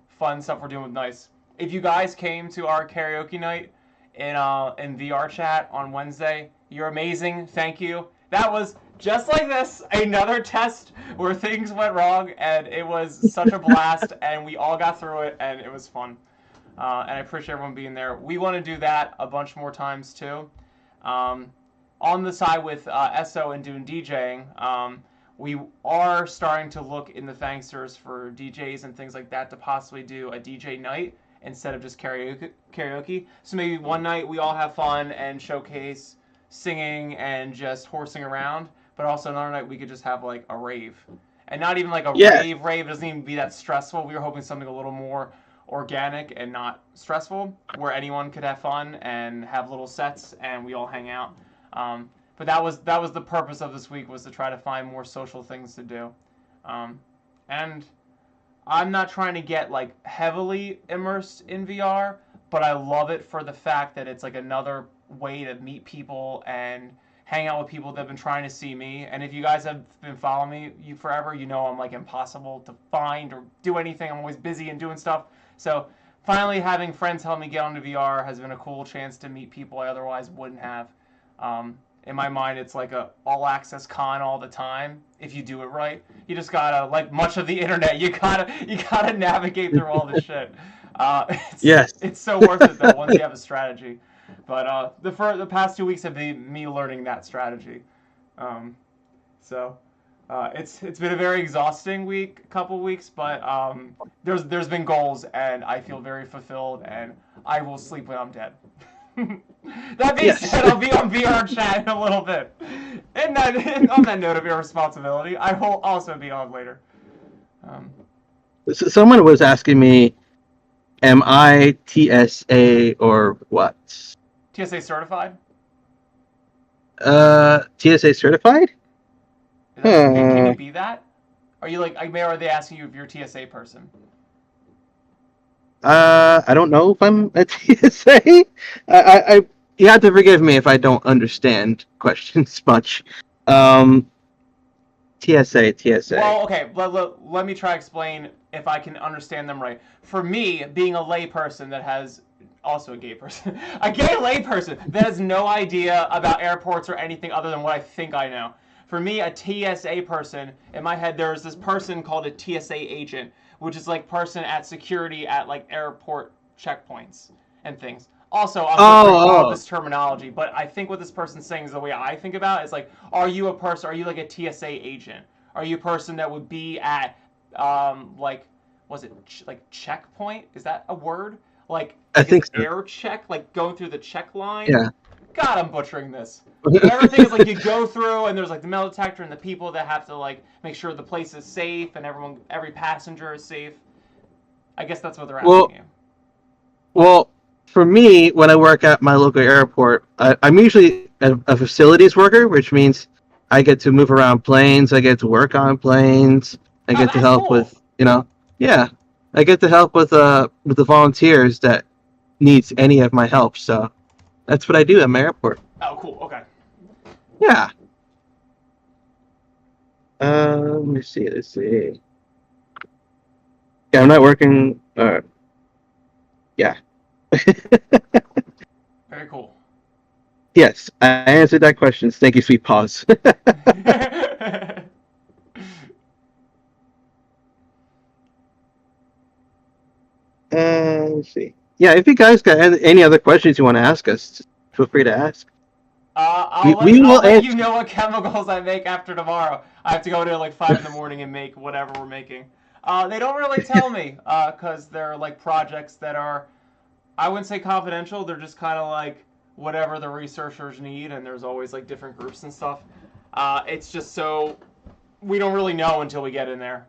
fun stuff we're doing with NIIC. If you guys came to our karaoke night in VR chat on Wednesday, you're amazing. Thank you. That was just like this, another test where things went wrong, and it was such a blast, and we all got through it, and it was fun. And I appreciate everyone being there. We want to do that a bunch more times too. On the side with Esso and doing DJing, we are starting to look in the Thanksters for DJs and things like that to possibly do a DJ night instead of just karaoke. So maybe one night we all have fun and showcase singing and just horsing around, but also another night we could just have like a rave. And not even like a rave. It doesn't even be that stressful. We were hoping something a little more organic and not stressful, where anyone could have fun and have little sets and we all hang out. But that was the purpose of this week, was to try to find more social things to do. And I'm not trying to get like heavily immersed in VR, but I love it for the fact that it's like another way to meet people and hang out with people that have been trying to see me. And if you guys have been following me forever, you know I'm like impossible to find or do anything. I'm always busy and doing stuff. So finally having friends help me get onto VR has been a cool chance to meet people I otherwise wouldn't have. In my mind, it's like a all-access con all the time. If you do it right, you just gotta, like much of the internet, you gotta navigate through all this shit. It's so worth it though once you have a strategy. But the past 2 weeks have been me learning that strategy. It's been a very exhausting couple weeks, but there's been goals, and I feel very fulfilled, and I will sleep when I'm dead. That being said, I'll be on VR chat in a little bit. And on that note of irresponsibility, I will also be on later. Someone was asking me, am I TSA or what? TSA certified? TSA certified? Can you be that? Are you are they asking you if you're a TSA person? I don't know if I'm a TSA. You have to forgive me if I don't understand questions much. TSA. Well, okay. Let me try to explain if I can understand them right. For me, being a lay person that has also a gay person, a gay lay person that has no idea about airports or anything other than what I think I know. For me, a TSA person, in my head, there's this person called a TSA agent, which is like person at security at like airport checkpoints and things. Also, I'm all of this terminology, but I think what this person's saying is the way I think about it is like, are you a person? Are you like a TSA agent? Are you a person that would be at checkpoint? Is that a word? I think so. Air check, like going through the check line. Yeah. God, I'm butchering this. Everything is like you go through, and there's like the metal detector and the people that have to like make sure the place is safe and every passenger is safe. I guess that's what they're asking you. Well, for me, when I work at my local airport, I'm usually a facilities worker, which means I get to move around planes, I get to work on planes, I get to help with, I get to help with the volunteers that needs any of my help. So that's what I do at my airport. Oh, cool. Okay. Yeah. Let me see. Let's see. Yeah, I'm not working. Yeah. Very cool. Yes, I answered that question. Thank you, sweet pause. Let's see. Yeah, if you guys got any other questions you want to ask us, feel free to ask. I'll let you know what chemicals I make after tomorrow. I have to go to like 5 in the morning and make whatever we're making. They don't really tell me because they're like projects that are, I wouldn't say confidential. They're just kind of like whatever the researchers need, and there's always like different groups and stuff. It's just so we don't really know until we get in there.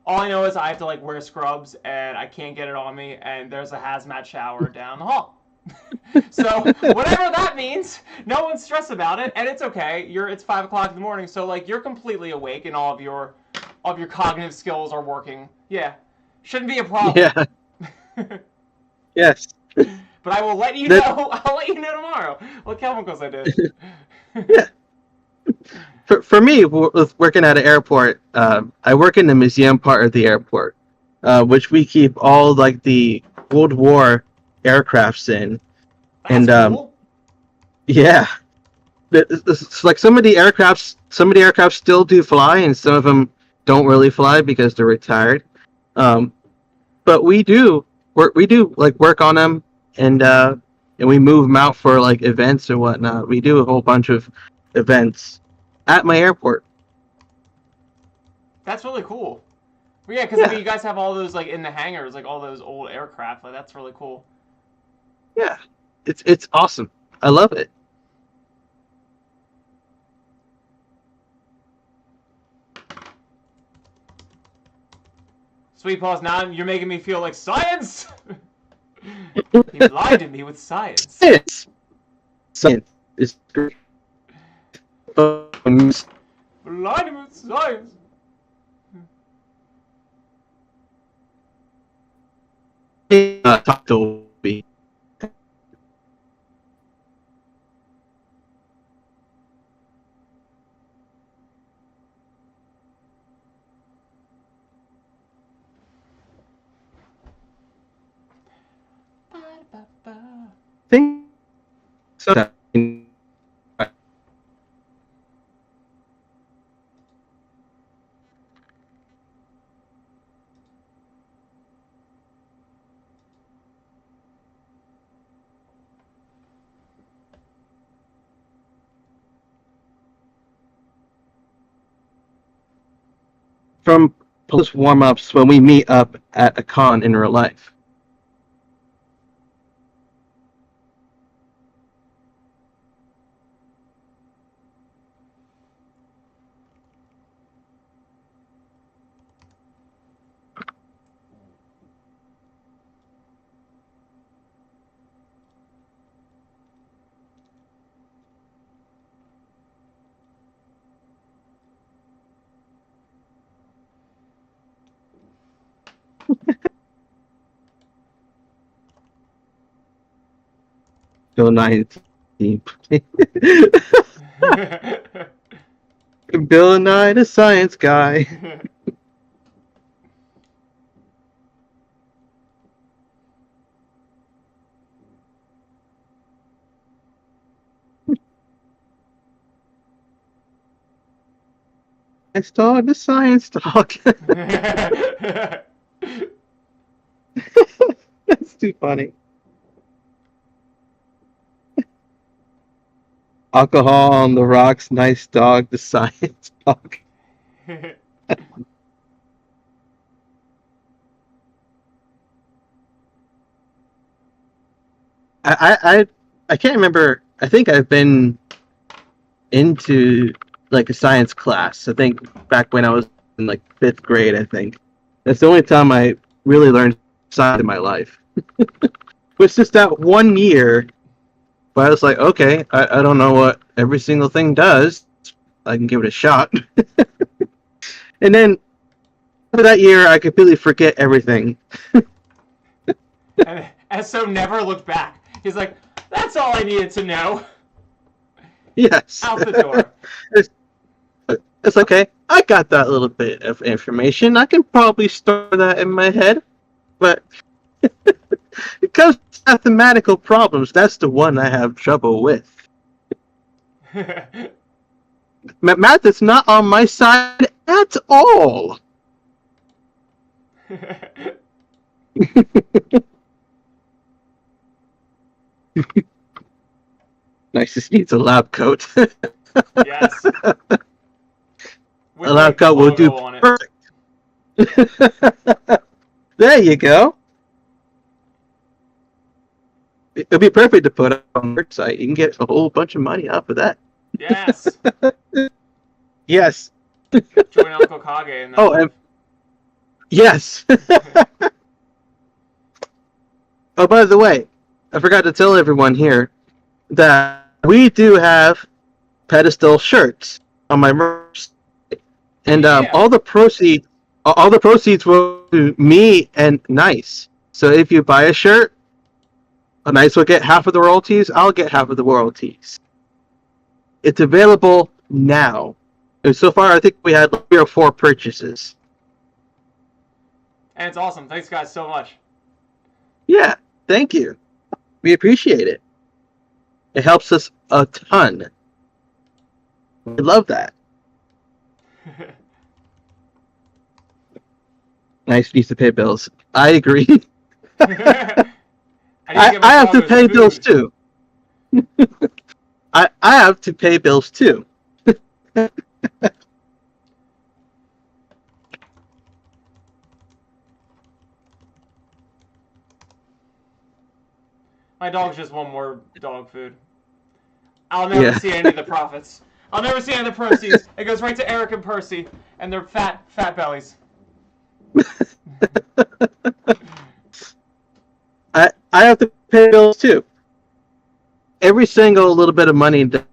All I know is I have to like wear scrubs and I can't get it on me, and there's a hazmat shower down the hall. So whatever that means, no one's stressed about it, and it's okay. It's 5 o'clock in the morning, so like you're completely awake and all of your cognitive skills are working. Yeah, shouldn't be a problem. Yeah. Yes. But I will let you know. I'll let you know tomorrow what chemicals I did. Yeah. For me, with working at an airport, I work in the museum part of the airport, which we keep all like the World War aircrafts in, That's and cool. yeah, it's like some of the aircrafts still do fly, and some of them don't really fly because they're retired. Um, but we do like work on them, and we move them out for like events and whatnot. We do a whole bunch of events at my airport. That's really cool. Well, yeah, because I mean, you guys have all those like in the hangars, like all those old aircraft. Like that's really cool. Yeah, it's awesome. I love it. Sweet Paws, now you're making me feel like science. You blinded me with science. Science is great. Blinded me with science. Talk to me. Think so. From post warm ups when we meet up at a con in real life. Bill 19. Bill Nye, the science guy. Science dog, the science dog. That's too funny. Alcohol on the rocks, nice dog, the science dog. I can't remember. I think I've been into like a science class. I think back when I was in like fifth grade. I think that's the only time I really learned science in my life. It was just that 1 year, but I was like, okay, I don't know what every single thing does. I can give it a shot. And then after that year, I completely forget everything. and so never looked back. He's like, that's all I needed to know. Yes. Out the door. It's okay. I got that little bit of information. I can probably store that in my head. But it comes to mathematical problems. That's the one I have trouble with. Math is not on my side at all. Nice. This needs a lab coat. Yes. A With lab coat will do perfect. There you go. It'll be perfect to put up on the website. You can get a whole bunch of money off of that. Yes. Yes. Join Uncle Kage and and yes. Oh, by the way, I forgot to tell everyone here that we do have Pedestal shirts on my merch, and all the proceeds will go to me and Nice. So if you buy a shirt, Nice will get half of the royalties. I'll get half of the royalties. It's available now. And so far, I think we had 3 or 4 purchases. And it's awesome. Thanks, guys, so much. Yeah, thank you. We appreciate it. It helps us a ton. We love that. Nice needs to pay bills. I agree. I have to pay bills too. I have to pay bills too. My dog's just want more dog food. I'll never see any of the profits. I'll never see any of the proceeds. It goes right to Eric and Percy and their fat bellies. I have to pay bills too. Every single little bit of money that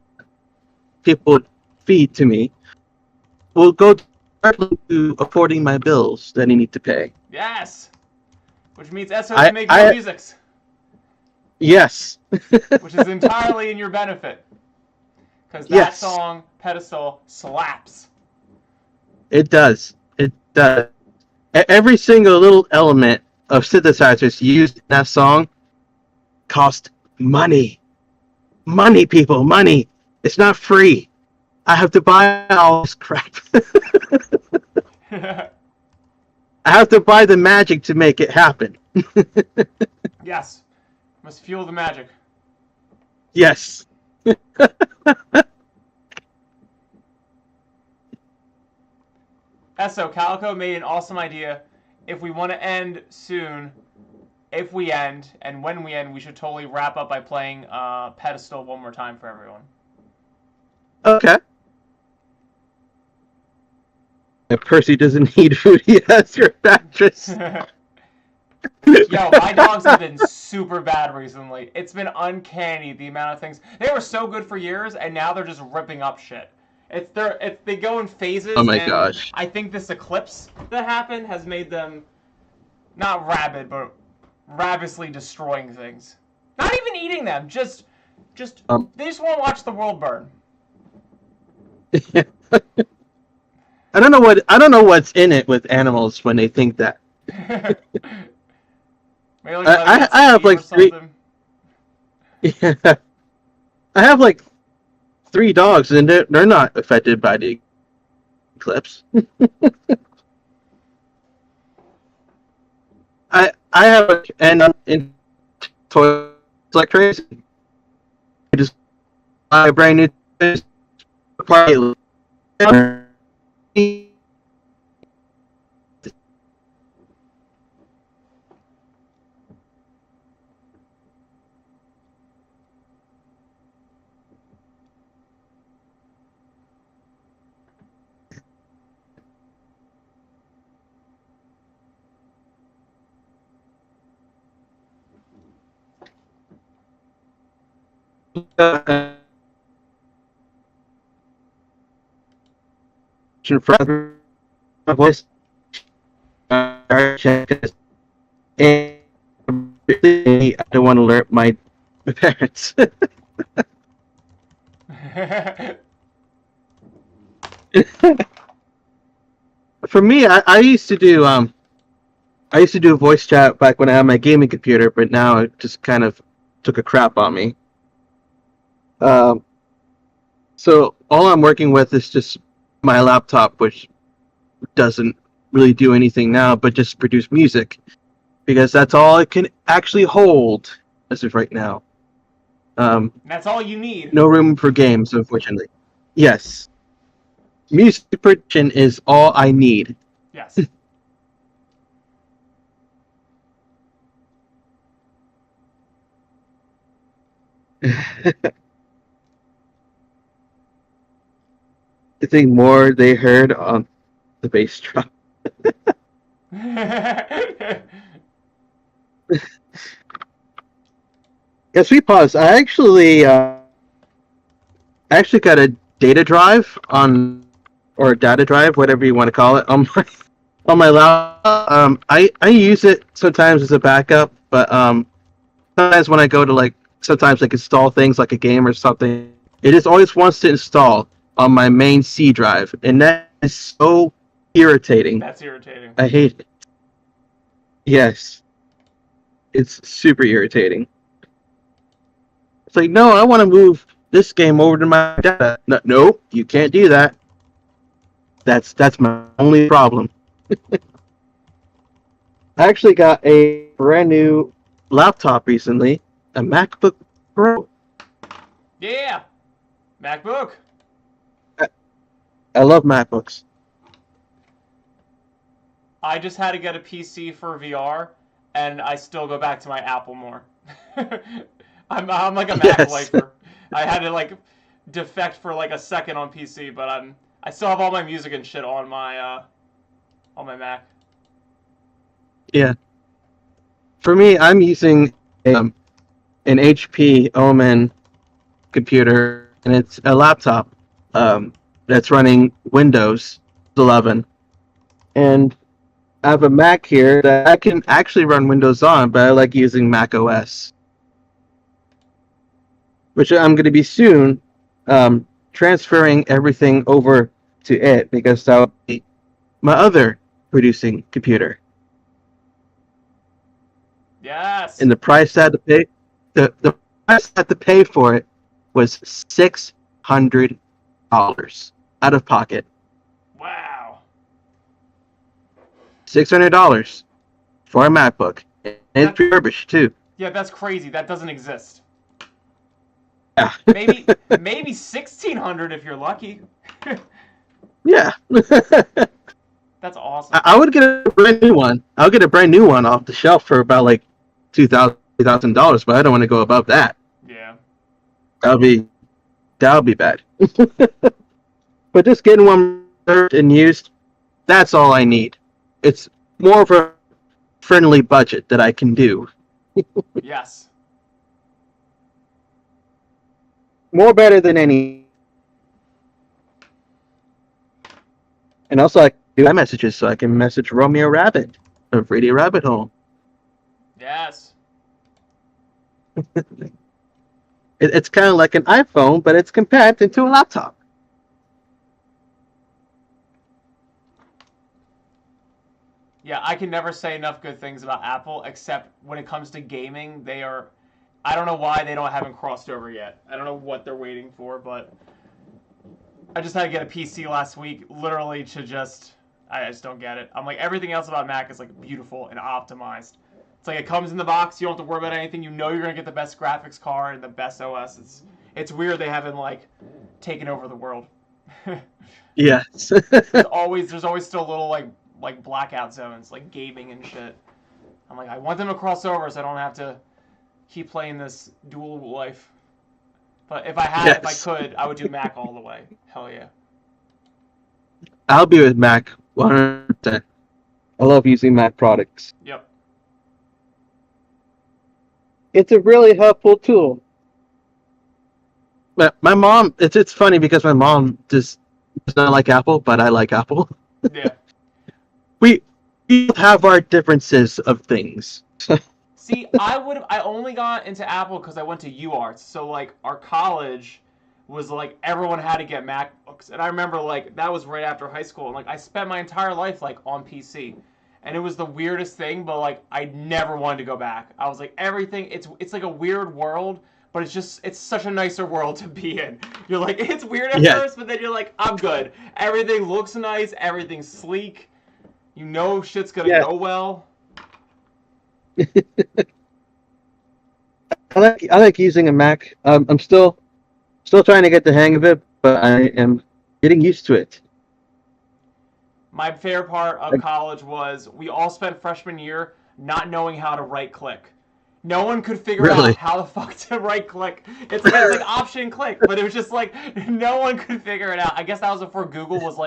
people feed to me will go directly to affording my bills that I need to pay. Yes! Which means Esso can make more musics. Yes. Which is entirely in your benefit. Because that song, Pedestal, slaps. It does. It does. Every single little element of synthesizers used in that song cost money. Money, people, money. It's not free. I have to buy all this crap. I have to buy the magic to make it happen. Yes. Must fuel the magic. Yes. Esso, Calico made an awesome idea. If we want to end soon, if we end, and when we end, we should totally wrap up by playing Pedestal one more time for everyone. Okay. If Percy doesn't need food, he has your mattress. Yo, my dogs have been super bad recently. It's been uncanny, the amount of things. They were so good for years, and now they're just ripping up shit. They go in phases. Oh my gosh. I think this eclipse that happened has made them not rabid, but ravenously destroying things. Not even eating them, just they just want to watch the world burn. I don't know what's in it with animals when they think that. I have like 3. Yeah, I have like 3 dogs, and they're not affected by the eclipse. I have in toys like crazy. I just buy a brand new party. From my voice, and I don't want to alert my parents. For me, I used to do voice chat back when I had my gaming computer, but now it just kind of took a crap on me. So all I'm working with is just my laptop, which doesn't really do anything now, but just produce music, because that's all it can actually hold as of right now. That's all you need. No room for games, unfortunately. Yes. Music production is all I need. Yes. I think more they heard on the bass drum. Yes, we pause. I actually got a data drive or a data drive, whatever you want to call it, on my laptop. I use it sometimes as a backup, but sometimes when I go to sometimes install things like a game or something, it just always wants to install on my main C drive, and that is so irritating. That's irritating. I hate it. Yes, it's super irritating. It's like, no, I want to move this game over to my data. No, you can't do that. That's my only problem. I actually got a brand new laptop recently, a MacBook Pro. Yeah, MacBook. I love MacBooks. I just had to get a PC for VR, and I still go back to my Apple more. I'm like a Mac lifer. I had to defect for a second on PC, but I still have all my music and shit on my Mac. Yeah. For me, I'm using an HP Omen computer, and it's a laptop that's running Windows 11. And I have a Mac here that I can actually run Windows on, but I like using Mac OS. Which I'm going to be soon transferring everything over to it, because that will be my other producing computer. Yes. And the price I had to pay, the price I had to pay for it was $600 out of pocket. Wow. $600 for a MacBook, and it's refurbished too. Yeah, that's crazy. That doesn't exist. Yeah. maybe 1,600 if you're lucky. Yeah. That's awesome. I would get a brand new one. I'll get a brand new one off the shelf for about $2,000, but I don't want to go above that. Yeah. That'll be bad. But just getting one served and used, that's all I need. It's more of a friendly budget that I can do. Yes. More better than any. And also, I do iMessages, so I can message Romeo Rabbit of Radio Rabbit Hole. Yes. It's kind of like an iPhone, but it's compact into a laptop. Yeah, I can never say enough good things about Apple, except when it comes to gaming, they are... I don't know why they haven't crossed over yet. I don't know what they're waiting for, but... I just had to get a PC last week, literally to just... I just don't get it. I'm like, everything else about Mac is beautiful and optimized. It's it comes in the box, you don't have to worry about anything, you know you're going to get the best graphics card and the best OS. It's weird they haven't, taken over the world. Yes. there's always still little, blackout zones, gaming and shit. I'm like, I want them to cross over so I don't have to keep playing this dual life. But if I could, I would do Mac all the way. Hell yeah. I'll be with Mac 100%. I love using Mac products. Yep. It's a really helpful tool. But my mom, it's funny because my mom does not like Apple, but I like Apple. Yeah. We have our differences of things. See, I only got into Apple because I went to UArts. So, our college was, everyone had to get MacBooks. And I remember, that was right after high school. And, I spent my entire life, on PC. And it was the weirdest thing, but, I never wanted to go back. I was like, everything, it's like a weird world, but it's such a nicer world to be in. You're like, it's weird at first, but then you're like, I'm good. Everything looks nice, everything's sleek. You know shit's gonna go well. I like using a Mac. I'm still trying to get the hang of it, but I am getting used to it. My favorite part of college was we all spent freshman year not knowing how to right-click. No one could figure out how the fuck to right-click. It's like option click, but it was just no one could figure it out. I guess that was before Google was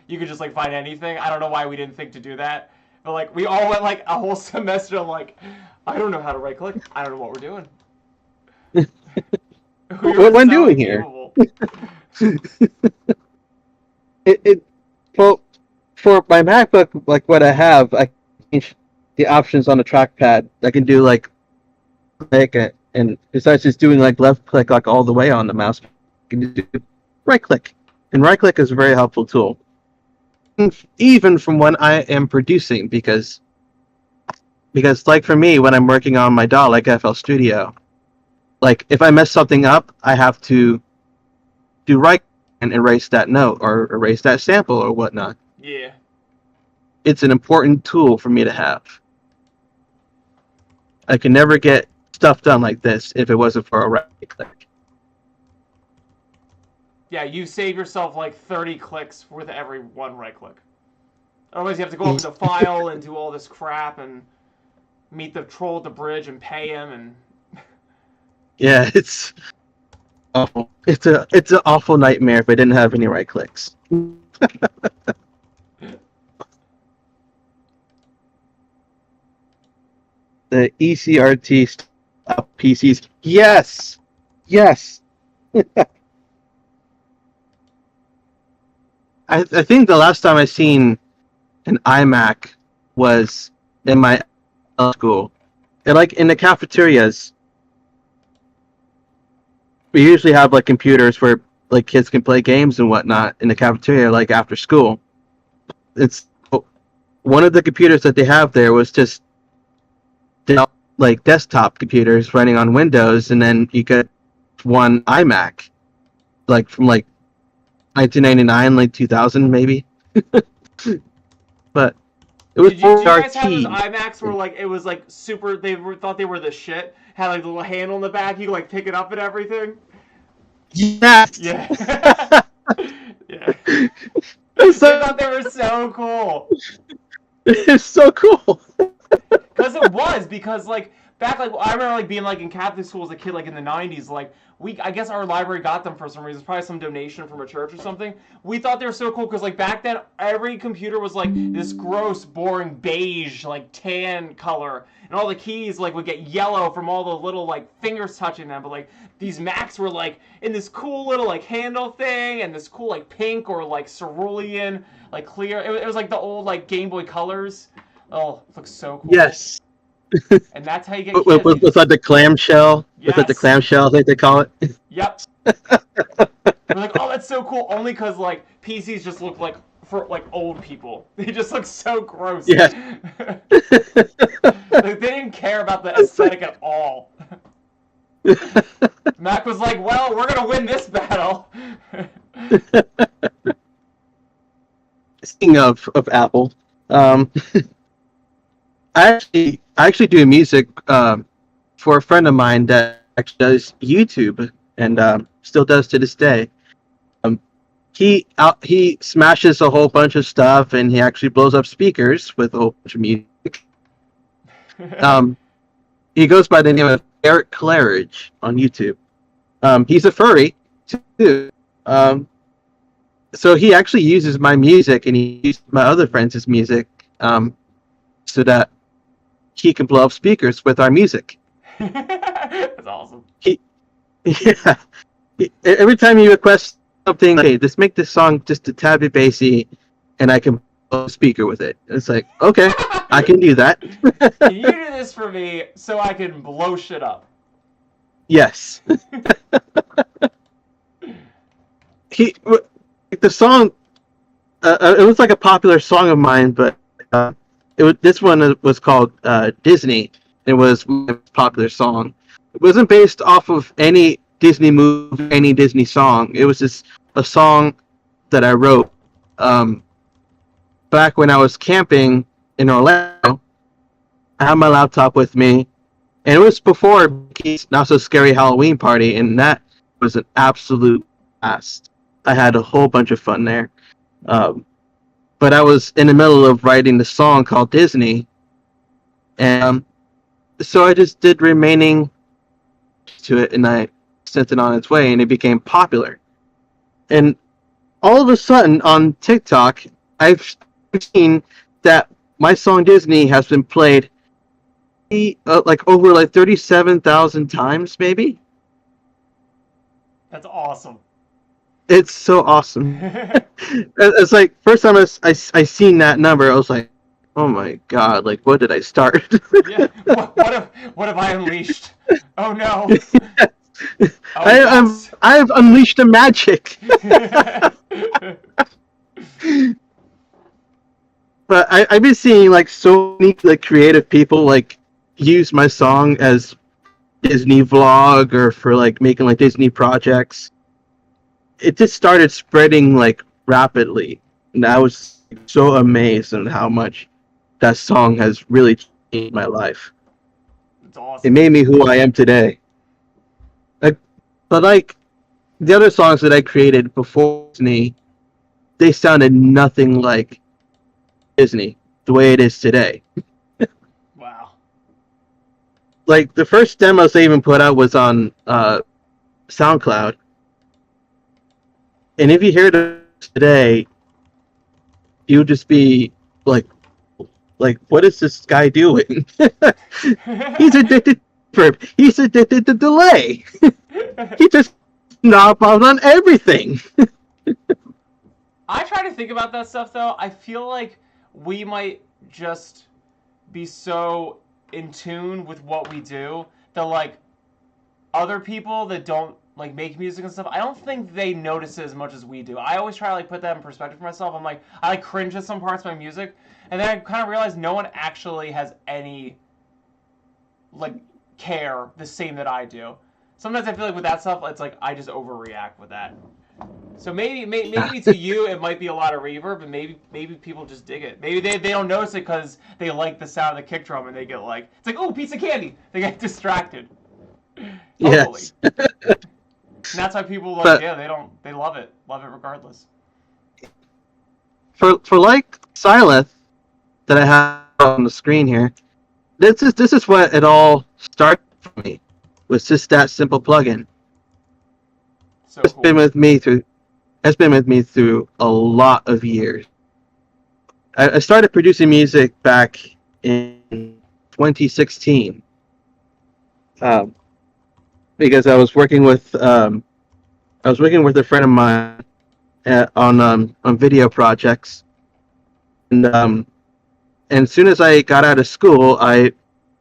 you could just find anything. I don't know why we didn't think to do that. But we all went a whole semester I don't know how to right-click. I don't know what we're doing. What am I doing here? Well, for my MacBook, what I have, I can change the options on the trackpad. I can do click, and besides just doing like left click like all the way on the mouse, you can do right click, and right click is a very helpful tool, even from when I am producing, because like for me when I'm working on my DAW like FL Studio, like if I mess something up, I have to do right and erase that note or erase that sample or whatnot. Yeah. It's an important tool for me to have. I can never get stuff done like this if it wasn't for a right click. Yeah, you save yourself like 30 clicks with every one right click. Otherwise, you have to go up into File and do all this crap and meet the troll at the bridge and pay him and. Yeah, it's awful. It's an awful nightmare if I didn't have any right clicks. The ECRT PCs. Yes! Yes! I think the last time I seen an iMac was in my school. And like in the cafeterias, we usually have like computers where like kids can play games and whatnot in the cafeteria, like after school. It's one of the computers that they have there was just like desktop computers running on Windows, and then you get one iMac, like from like 1999, like 2000 maybe. But it was Did you guys have those RT. iMacs where like it was like super? Thought they were the shit. Had like the little handle in the back. You could like pick it up and everything. Yes. Yeah. Yeah. I thought they were so cool. It's so cool. Because like back like I remember like being like in Catholic school as a kid like in the 90s, like I guess our library got them for some reason. It's probably some donation from a church or something. We thought they were so cool because like back then every computer was like this gross, boring beige, like tan color, and all the keys like would get yellow from all the little like fingers touching them. But like these Macs were like in this cool little like handle thing and this cool like pink or like cerulean like clear. It was like the old like Game Boy Colors. Oh, it looks so cool. Yes. And that's how you get with kids. like the clamshell. Yes. With like the clamshell, I think they call it. Yep. We're like, oh, that's so cool. Only because like PCs just look like for like old people. They just look so gross. Yes. Like, they didn't care about the aesthetic at all. Mac was like, well, we're gonna win this battle. Speaking of Apple, I actually do music for a friend of mine that actually does YouTube and still does to this day. He smashes a whole bunch of stuff, and he actually blows up speakers with a whole bunch of music. He goes by the name of Eric Claridge on YouTube. He's a furry too. So he actually uses my music, and he uses my other friends' music, so that he can blow up speakers with our music. That's awesome. Yeah. Every time you request something, like, hey, just make this song just a tad bit bassy, and I can blow a speaker with it. It's like, okay, I can do that. Can you do this for me so I can blow shit up? Yes. The song, it was like a popular song of mine, but this one was called Disney. It was my most popular song. It wasn't based off of any Disney movie, any Disney song. It was just a song that I wrote back when I was camping in Orlando. I had my laptop with me, and it was before Mickey's Not So Scary Halloween Party, and that was an absolute blast. I had a whole bunch of fun there. But I was in the middle of writing the song called Disney, and so I just did remaining to it, and I sent it on its way, and it became popular. And all of a sudden on TikTok, I've seen that my song Disney has been played like over like 37,000 times, maybe. That's awesome. It's so awesome. It's like first time I seen that number, I was like, Oh my god! Like, what did I start? Yeah. What have I unleashed? Oh no. Oh yes. I have unleashed the magic. But I've been seeing like so many like creative people like use my song as Disney vlog or for like making like Disney projects. It just started spreading like rapidly, and I was so amazed at how much that song has really changed my life. It's It awesome. made me who I am today. Like, but like the other songs that I created before Disney, they sounded nothing like Disney the way it is today. Wow. Like the first demos they even put out was on SoundCloud, and if you hear it today, you'll just be like, what is this guy doing? He's addicted to he's addicted to delay. He just knob out on everything. I try to think about that stuff though. I feel like we might just be so in tune with what we do that like other people that don't like make music and stuff, I don't think they notice it as much as we do. I always try to like put that in perspective for myself. I'm like, I like cringe at some parts of my music, and then I kind of realize no one actually has any like care the same that I do. Sometimes I feel like with that stuff, it's like I just overreact with that. So maybe to you it might be a lot of reverb, and maybe people just dig it. Maybe they don't notice it because they like the sound of the kick drum, and they get like it's like oh piece of candy. They get distracted. Totally. Yes. And that's why people like But they love it regardless. for like Silent that I have on the screen here, this is what it all started for me. Was just that simple plugin. So It's cool. been with me through a lot of years. I started producing music back in 2016, because I was working with a friend of mine on video projects, and as soon as I got out of school, I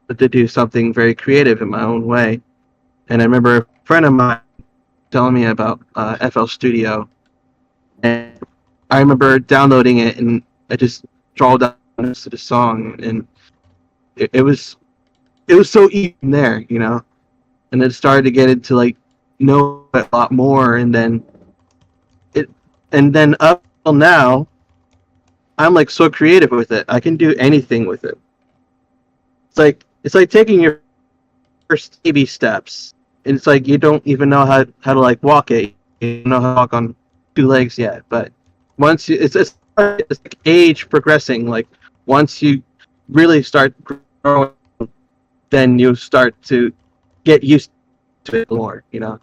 wanted to do something very creative in my own way. And I remember a friend of mine telling me about FL Studio, and I remember downloading it, and I just draw down to the song, and it was so easy from there, you know. And it started to get into like know a lot more, and then up till now, I'm like so creative with it. I can do anything with it. It's like taking your first baby steps, and it's like you don't even know how to like walk it. You don't know how to walk on two legs yet, but once it's like age progressing. Like once you really start growing, then you start to get used to it more. You know.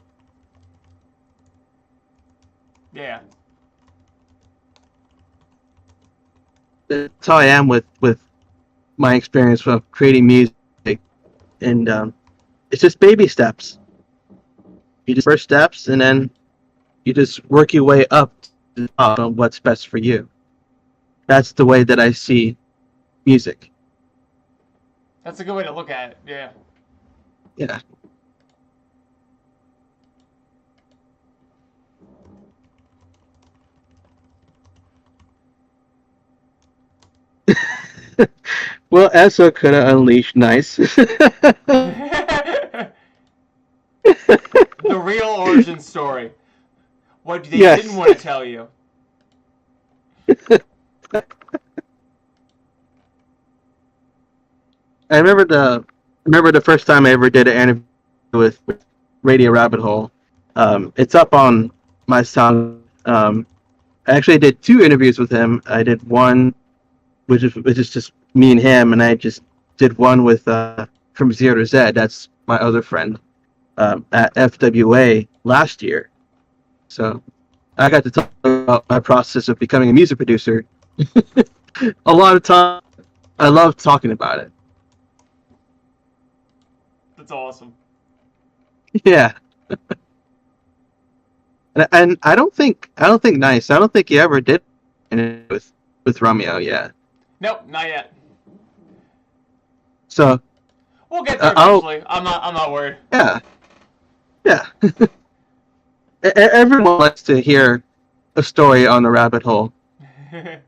Yeah. That's how I am with my experience of creating music, and it's just baby steps. You just first steps, and then you just work your way up on what's best for you. That's the way that I see music. That's a good way to look at it. Yeah. Yeah. Well, Esso could have unleashed nice. The real origin story. What they Yes. didn't want to tell you. I remember the first time I ever did an interview with Radio Rabbit Hole. It's up on my sound. I actually did two interviews with him. I did one, which is just me and him, and I just did one with from Zero to Z. That's my other friend at FWA last year. So I got to talk about my process of becoming a music producer. A lot of time, I love talking about it. That's awesome. Yeah. And I don't think Nice. I don't think he ever did with Romeo. Yeah. Nope, not yet. So We'll get there I'll eventually. I'm not worried. yeah yeah. Everyone likes to hear a story on the rabbit hole. Man,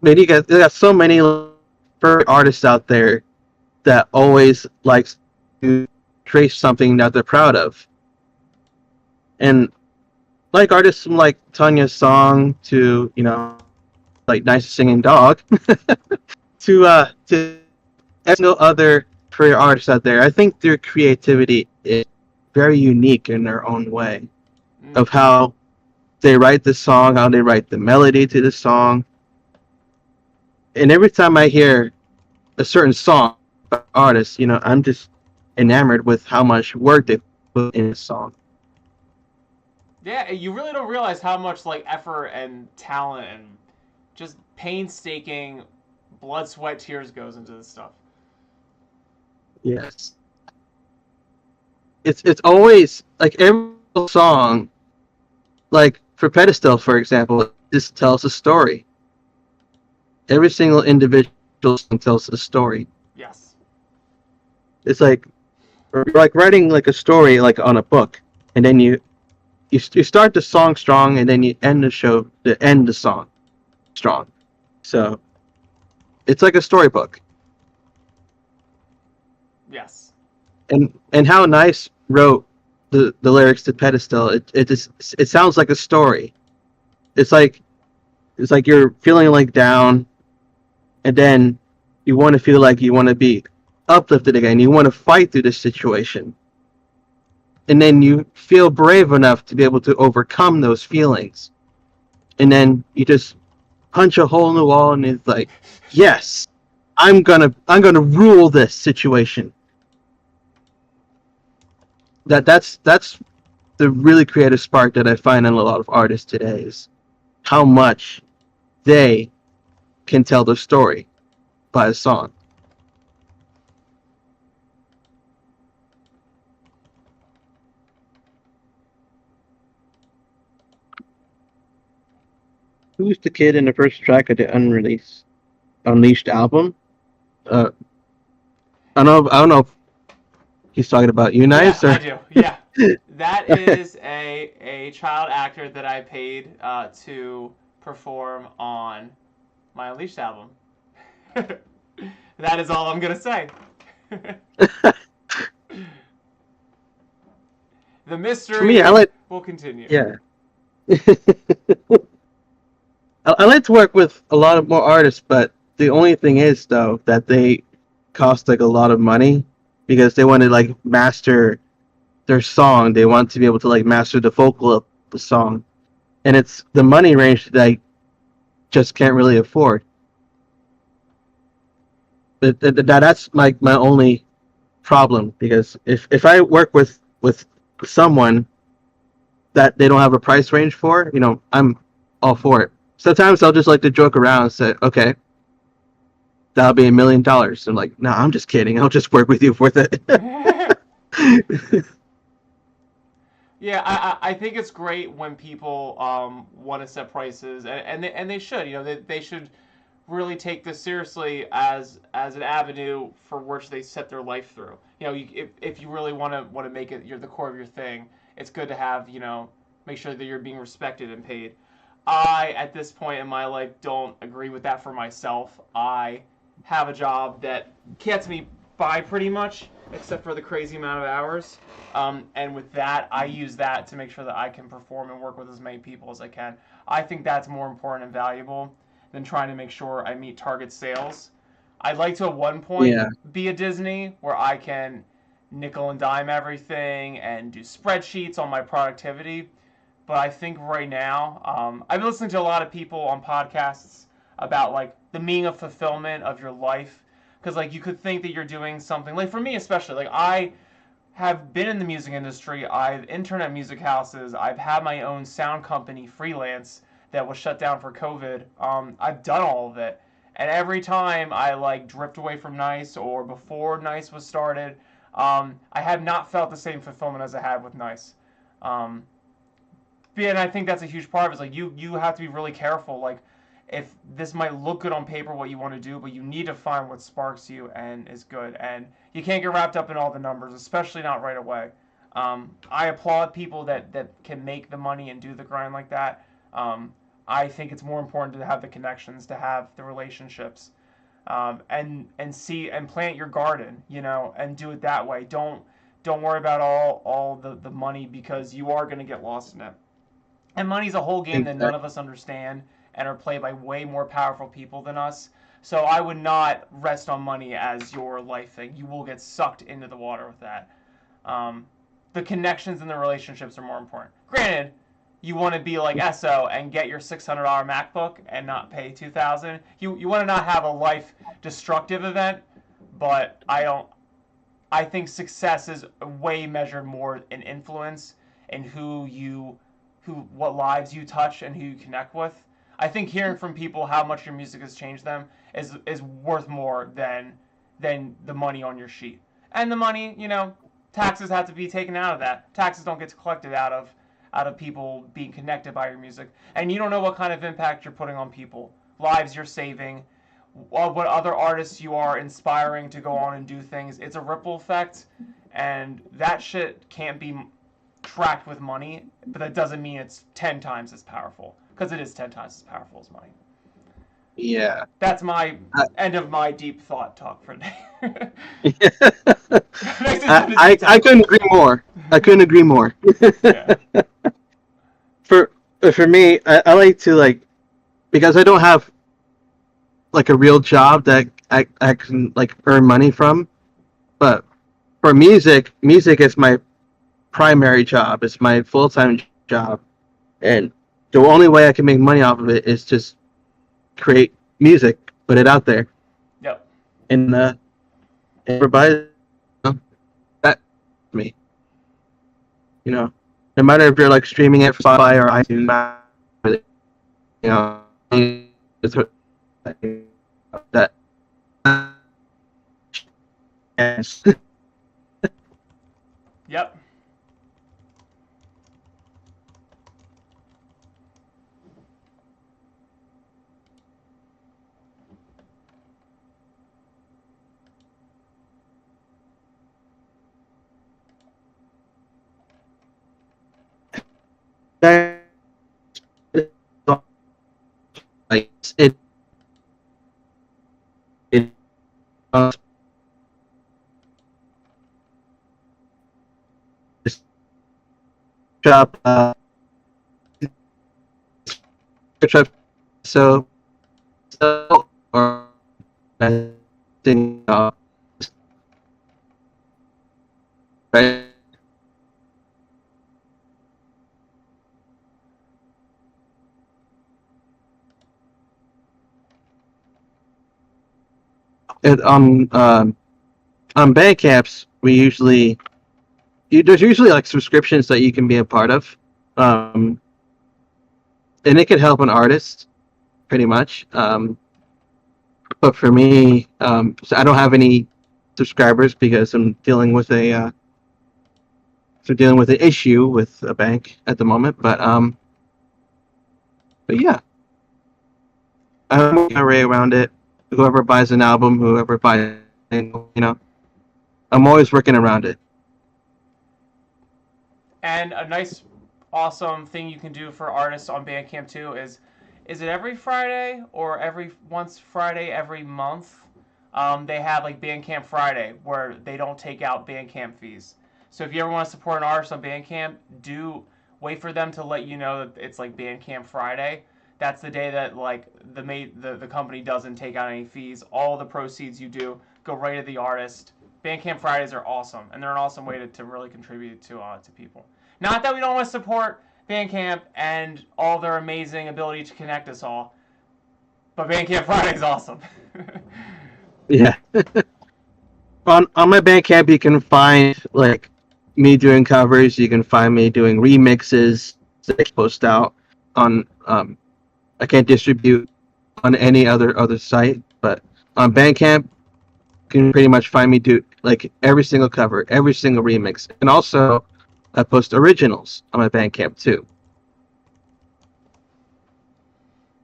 you got so many artists out there that always likes to trace something that they're proud of, and like artists from like Tanya's song to like Nice Singing Dog to every single other career artist out there. I think their creativity is very unique in their own way of how they write the song, how they write the melody to the song. And every time I hear a certain song by an artist, I'm just enamored with how much work they put in a song. Yeah, you really don't realize how much like effort and talent and just painstaking blood, sweat, tears goes into this stuff. Yes. It's always like every song, like for Pedestal, for example, this tells a story. Every single individual song tells a story. Yes. It's like writing like a story like on a book, and then you start the song strong, and then you end the song strong. So it's like a storybook. Yes. And how Nice wrote the lyrics to Pedestal, it sounds like a story. It's like you're feeling like down, and then you want to feel like you want to be uplifted again. You want to fight through this situation, and then you feel brave enough to be able to overcome those feelings, and then you just punch a hole in the wall, and it's like, yes, I'm gonna rule this situation. That's the really creative spark that I find in a lot of artists today is how much they can tell their story by a song. Who's the kid in the first track of the Unleashed album? I don't know if he's talking about you, Nice, Yeah, or I do. Yeah. That is a child actor that I paid to perform on my Unleashed album. That is all I'm gonna say. The mystery for me, I like will continue. yeah. I like to work with a lot of more artists, but the only thing is though that they cost like a lot of money because they want to like master their song. They want to be able to like master the vocal of the song, and it's the money range that I just can't really afford. That's my only problem because if I work with someone that they don't have a price range for, I'm all for it. Sometimes I'll just like to joke around and say, okay, that'll be $1 million. I'm like, no, I'm just kidding. I'll just work with you for that. Yeah, I think it's great when people want to set prices, and they should. They should really take this seriously as an avenue for which they set their life through. If you really want to make it the core of your thing, it's good to have make sure that you're being respected and paid. I at this point in my life don't agree with that for myself. I have a job that gets me by pretty much, except for the crazy amount of hours. And with that, I use that to make sure that I can perform and work with as many people as I can. I think that's more important and valuable than trying to make sure I meet target sales. I'd like to at one point be a Disney where I can nickel and dime everything and do spreadsheets on my productivity. But I think right now, I've been listening to a lot of people on podcasts about like the meaning of fulfillment of your life. Because like you could think that you're doing something, like for me especially, like I have been in the music industry, I've interned at music houses, I've had my own sound company freelance that was shut down for COVID. I've done all of it. And every time I like drift away from NIIC or before NIIC was started, I have not felt the same fulfillment as I had with NIIC. And I think that's a huge part of it. It's like you have to be really careful. Like if this might look good on paper what you want to do, but you need to find what sparks you and is good. And you can't get wrapped up in all the numbers, especially not right away. I applaud people that can make the money and do the grind like that. I think it's more important to have the connections, to have the relationships, and see and plant your garden, and do it that way. Don't worry about all the money, because you are going to get lost in it. And money's a whole game that none of us understand and are played by way more powerful people than us. So I would not rest on money as your life thing. You will get sucked into the water with that. The connections and the relationships are more important. Granted, you want to be like Esso and get your $600 MacBook and not pay $2,000. You want to not have a life destructive event, but I think success is way measured more in influence and what lives you touch and who you connect with. I think hearing from people how much your music has changed them is worth more than the money on your sheet. And the money, taxes have to be taken out of that. Taxes don't get collected out of people being connected by your music. And you don't know what kind of impact you're putting on people, lives you're saving, what other artists you are inspiring to go on and do things. It's a ripple effect, and that shit can't be tracked with money, but that doesn't mean it's 10 times as powerful, because it is 10 times as powerful as money. Yeah. That's my end of my deep thought talk for today. I couldn't agree more. I couldn't agree more. Yeah. For me, I like to because I don't have a real job that I can earn money from, but for music is my primary job. It's my full-time job, and the only way I can make money off of it is just create music, put it out there. Yep. And everybody, that me. No matter if you're streaming it for Spotify or iTunes, it's that. Yes. Yep. Job so or thing right. And on Bandcamps, there's usually subscriptions that you can be a part of, and it can help an artist pretty much. But for me, so I don't have any subscribers because I'm dealing with an issue with a bank at the moment. But yeah, I'm working my way around it. Whoever buys an album, whoever buys, I'm always working around it. And a nice, awesome thing you can do for artists on Bandcamp too is it every Friday or once Friday every month? They have Bandcamp Friday where they don't take out Bandcamp fees. So if you ever want to support an artist on Bandcamp, do wait for them to let you know that it's Bandcamp Friday. That's the day that the company doesn't take out any fees. All the proceeds you do go right to the artist. Bandcamp Fridays are awesome, and they're an awesome way to really contribute to people. Not that we don't want to support Bandcamp and all their amazing ability to connect us all, but Bandcamp Friday is awesome. Yeah. on my Bandcamp, you can find me doing covers. You can find me doing remixes that I post out on. I can't distribute on any other site, but on Bandcamp, you can pretty much find me do every single cover, every single remix, and also I post originals on my Bandcamp too.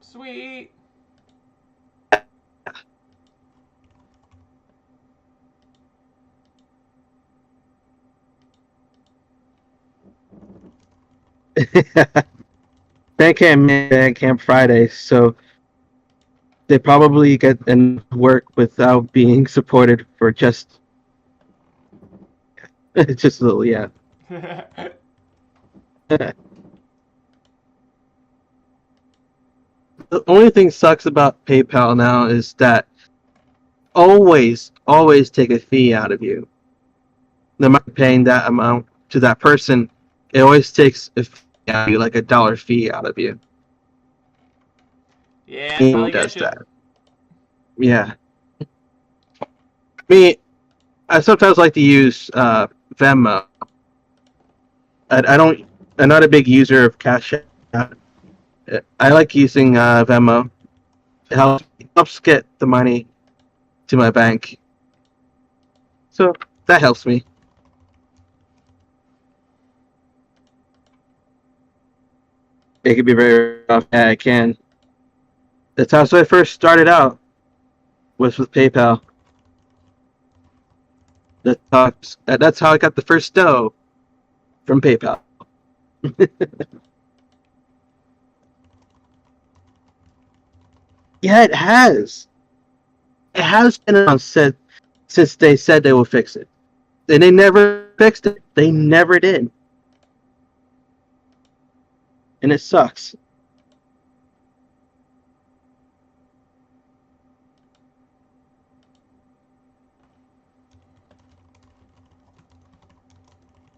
Sweet. Bandcamp Friday, so they probably get enough work without being supported for just just a little, yeah. The only thing sucks about PayPal now is that always take a fee out of you. No matter paying that amount to that person, it always takes a fee out of you, like $1 fee out of you. Yeah, that's how they Does get you. that? Yeah. Me, I sometimes like to use Venmo. I don't. I'm not a big user of Cash App. I like using Venmo. It helps get the money to my bank, so that helps me. It can be very rough. Yeah, I can. That's how I first started out. Was with PayPal. That's how I got the first dough from PayPal. Yeah, it has. It has been on since they said they will fix it. And they never fixed it. They never did. And it sucks.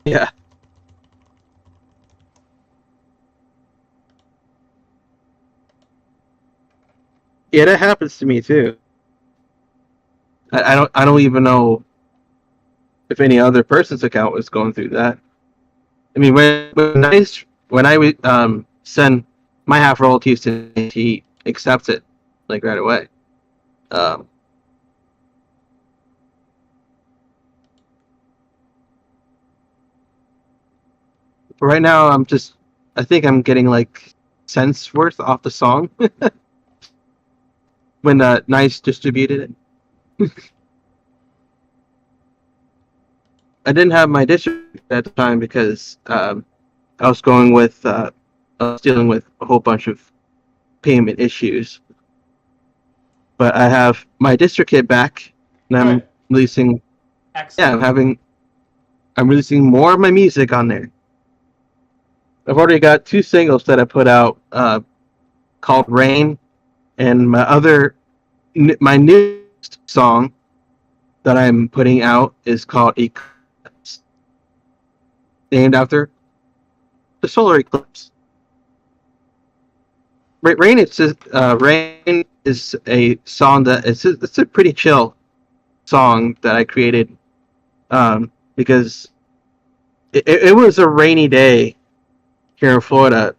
Yeah. Yeah, that happens to me too. I don't even know if any other person's account was going through that. I mean, when I would send my half royalties to him, he accepts it like right away. Um, but right now, I think I'm getting like cents worth off the song when NIIC distributed it. I didn't have my district at the time because I was dealing with a whole bunch of payment issues. But I have my district kit back, and I'm Good. releasing. Excellent. Yeah, I'm releasing more of my music on there. I've already got 2 singles that I put out called "Rain," and my newest song that I'm putting out is called "Eclipse," named after the solar eclipse. Rain is a song that it's a pretty chill song that I created because it was a rainy day here in Florida.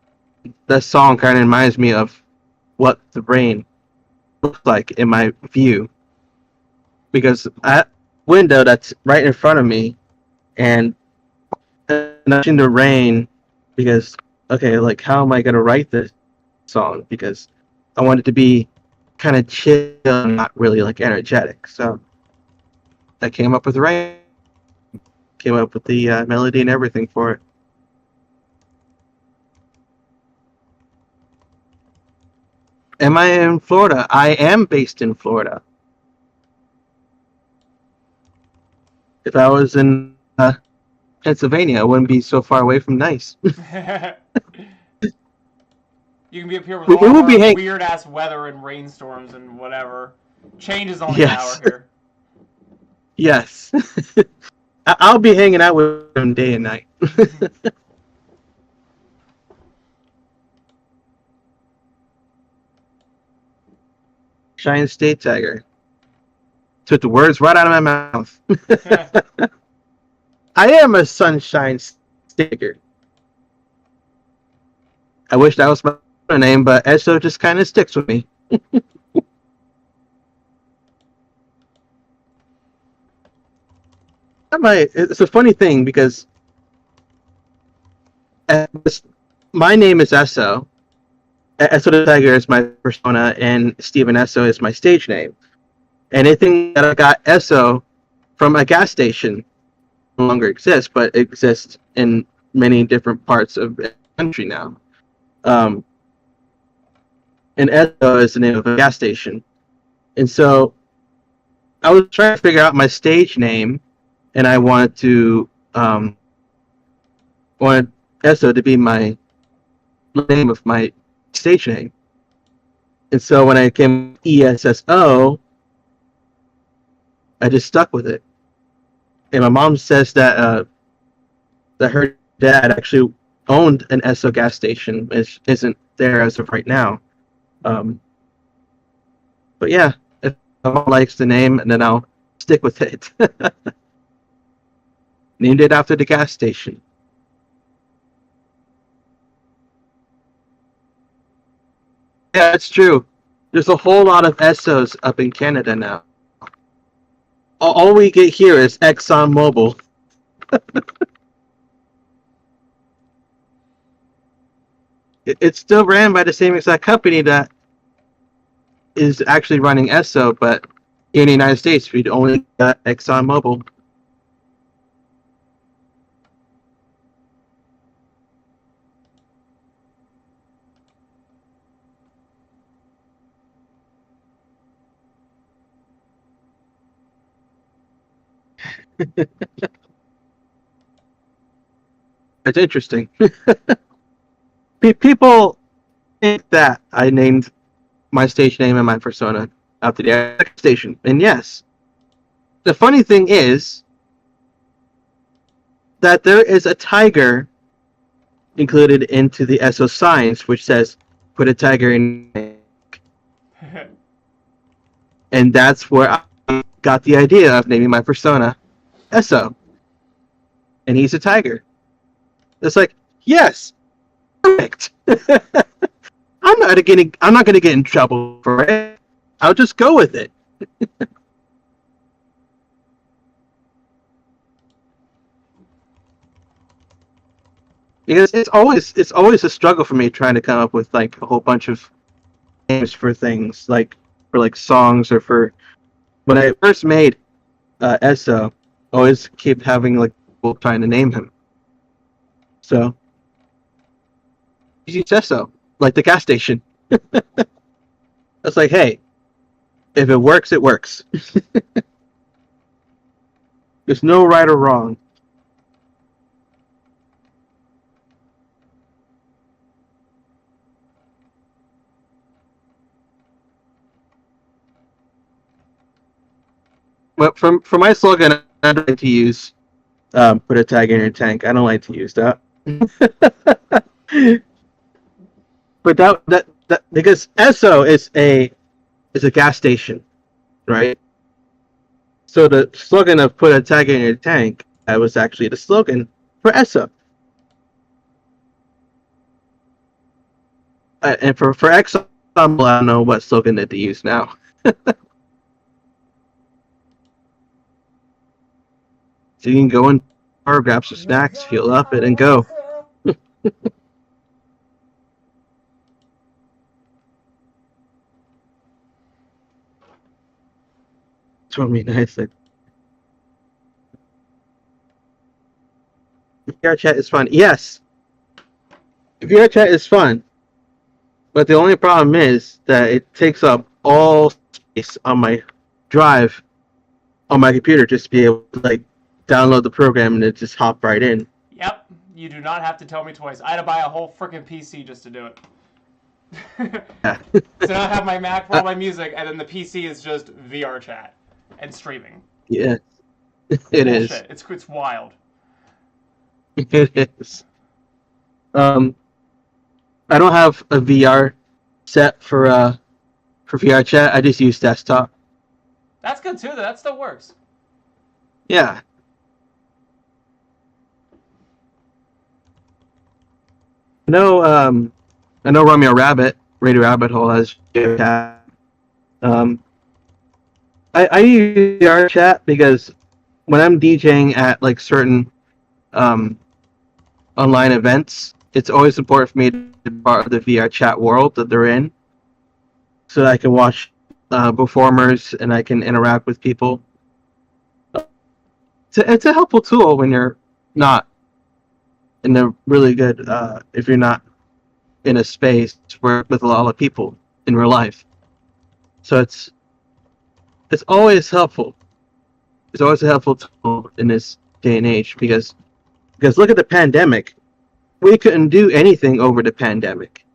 That song kind of reminds me of what the rain looks like in my view, because that window that's right in front of me, and watching the rain, because okay, like how am I gonna write this song? Because I want it to be kind of chill and not really like energetic. So I came up with rain, came up with the melody and everything for it. Am I in Florida? I am based in Florida. If I was in Pennsylvania, I wouldn't be so far away from NIIC. You can be up here with We all will of be our weird ass weather and rainstorms and whatever. Changes on the Yes. hour here. Yes. I'll be hanging out with them day and night. Shine State Tiger. Took the words right out of my mouth. I am a Sunshine Sticker. I wish that was my name, but Esso just kind of sticks with me. It's a funny thing because my name is Esso. Esso the Tiger is my persona, and Steven Esso is my stage name. And I think that I got Esso from a gas station no longer exists, but it exists in many different parts of country now. And Esso is the name of a gas station. And so I was trying to figure out my stage name, and I wanted Esso to be my name of my stage name. And so when I came ESSO, I just stuck with it. And my mom says that her dad actually owned an Esso gas station. It isn't there as of right now. But yeah, if my mom likes the name, and then I'll stick with it. Named it after the gas station. Yeah, it's true. There's a whole lot of Essos up in Canada now. All we get here is ExxonMobil. It's still ran by the same exact company that is actually running Esso, but in the United States, we'd only got ExxonMobil. It's interesting. People think that I named my station name and my persona after the station, and yes. The funny thing is that there is a tiger included into the Esso signs, which says "Put a tiger in." And that's where I got the idea of naming my persona Esso. And he's a tiger. It's like, yes, perfect. I'm not gonna get in trouble for it. I'll just go with it. Because it's always a struggle for me trying to come up with like a whole bunch of names for things, like for like songs, or for when I first made Esso, I always keep having like people trying to name him. So he's Esso, like the gas station. It's like, hey, if it works, it works. There's no right or wrong. But for my slogan, I don't like to use "put a tag in your tank." I don't like to use that. But that because Esso is a gas station, right? So the slogan of "put a tag in your tank" that was actually the slogan for Esso. And for Exxon, I don't know what slogan that they use now. So you can go in, or grab some snacks, fuel up it, and go. It's really nice. Like, VR chat is fun. Yes, VR chat is fun, but the only problem is that it takes up all space on my drive on my computer just to be able to like download the program and it just hop right in. Yep, you do not have to tell me twice. I had to buy a whole freaking PC just to do it. Yeah. So now I have my Mac for all my music, and then the PC is just VR chat and streaming. Yeah, it is. Bullshit. It's wild. It is. I don't have a VR set for VR chat. I just use desktop. That's good too. That still works. Yeah. I know Radio Rabbit Hole has chat. I use VR chat because when I'm DJing at like certain online events, it's always important for me to be part of the VR chat world that they're in, so that I can watch performers and I can interact with people. It's a helpful tool when you're not and they're really good if you're not in a space where with a lot of people in real life. So it's always helpful. It's always a helpful tool in this day and age because look at the pandemic. We couldn't do anything over the pandemic.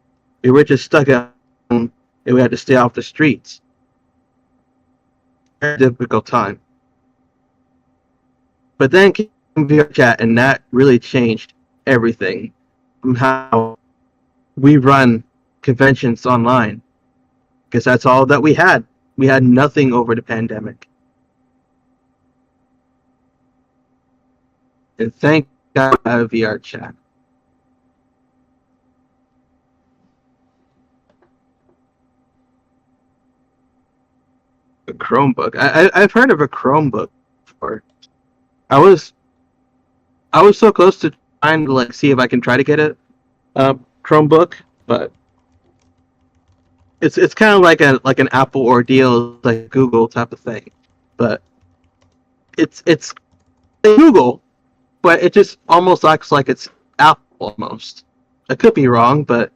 We were just stuck at home and we had to stay off the streets. Very difficult time. But then came VR chat, and that really changed everything from how we run conventions online. Because that's all that we had. We had nothing over the pandemic. And thank God I have VR chat. A Chromebook. I've heard of a Chromebook before. I was so close to trying to like see if I can try to get a Chromebook, but it's kind of like an Apple ordeal, like Google type of thing. But it's Google, but it just almost acts like it's Apple almost. I could be wrong, but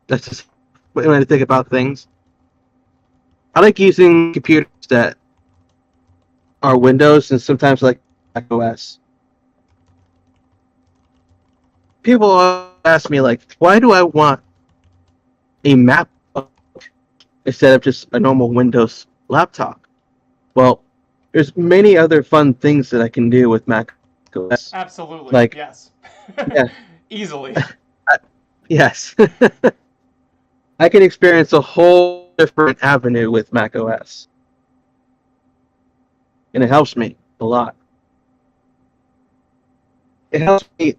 that's just when I think about things. I like using computers that are Windows and sometimes like Mac OS. People ask me like, why do I want a MacBook instead of just a normal Windows laptop? Well, there's many other fun things that I can do with Mac OS. Absolutely. Like, yes. Yeah. Easily. Yes. I can experience a whole different avenue with Mac OS. And it helps me a lot. It helps me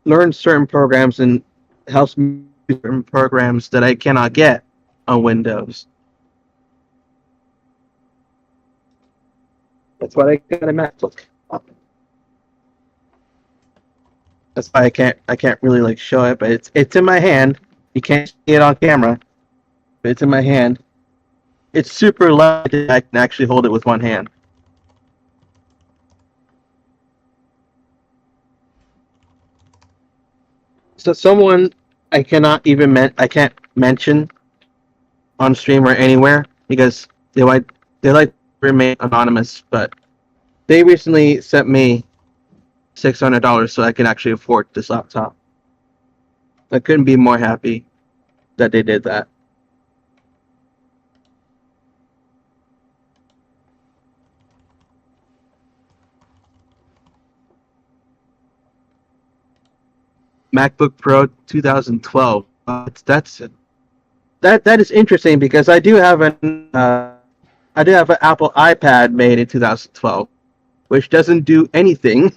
learn certain programs and helps me use certain programs that I cannot get on Windows. That's why I got a MacBook. That's why I can't really like show it, but it's in my hand. You can't see it on camera, but it's in my hand. It's super light. I can actually hold it with one hand. So someone I can't mention on stream or anywhere because they like to remain anonymous, but they recently sent me $600 so I can actually afford this laptop. I couldn't be more happy that they did that. MacBook Pro 2012. That is interesting because I do have an Apple iPad made in 2012, which doesn't do anything.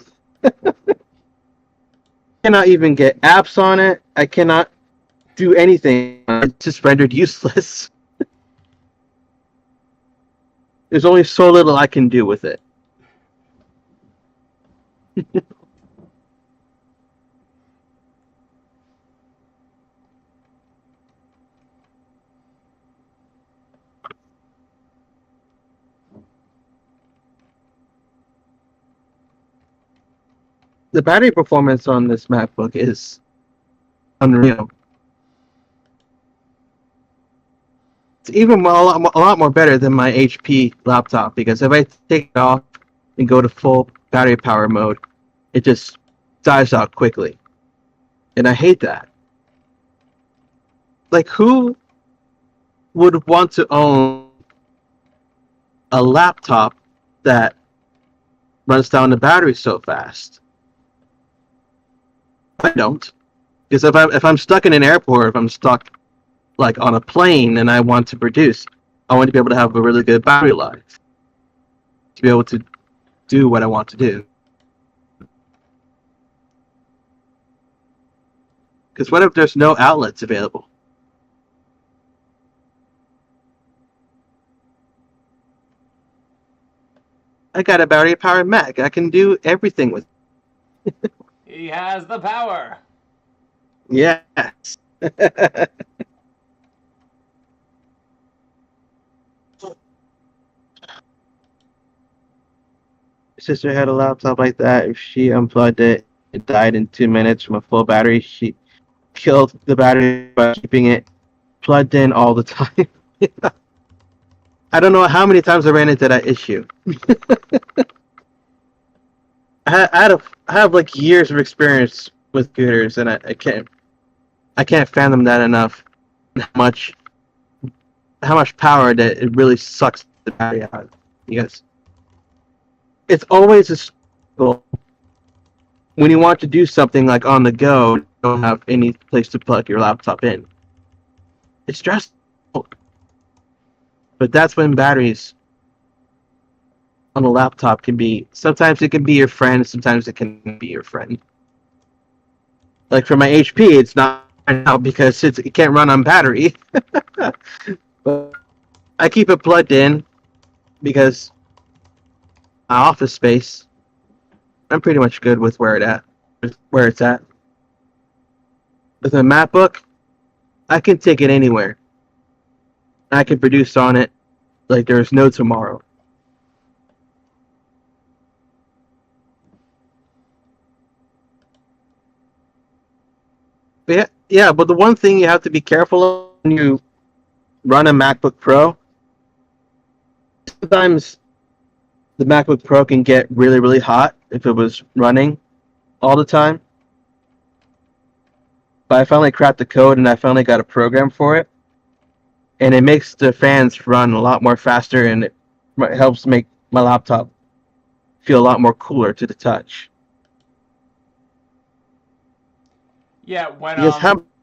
Cannot even get apps on it. I cannot do anything. It's just rendered useless. There's only so little I can do with it. The battery performance on this MacBook is unreal. It's even a lot more better than my HP laptop because if I take it off and go to full battery power mode, it just dies out quickly. And I hate that. Like, who would want to own a laptop that runs down the battery so fast? I don't. Because if I'm stuck in an airport, if I'm stuck like on a plane and I want to produce, I want to be able to have a really good battery life to be able to do what I want to do. Because what if there's no outlets available? I got a battery powered Mac. I can do everything with it. He has the power. Yes. Sister had a laptop like that. If she unplugged it, It died in 2 minutes from a full battery. She killed the battery by keeping it plugged in all the time. I don't know how many times I ran into that issue. I have like years of experience with computers, and I can't fathom that enough. How much power that it really sucks the battery out. Because it's always a struggle when you want to do something like on the go. You don't have any place to plug your laptop in. It's stressful, but that's when batteries on a laptop can be. Sometimes it can be your friend. Sometimes it can be your friend. Like for my HP, it's not right now because it can't run on battery. But I keep it plugged in because my office space, I'm pretty much good with where it's at. With a MacBook, I can take it anywhere. I can produce on it like there's no tomorrow. But but the one thing you have to be careful of when you run a MacBook Pro, sometimes the MacBook Pro can get really, really hot if it was running all the time. But I finally cracked the code and I finally got a program for it. And it makes the fans run a lot more faster, and it helps make my laptop feel a lot more cooler to the touch. Yeah, when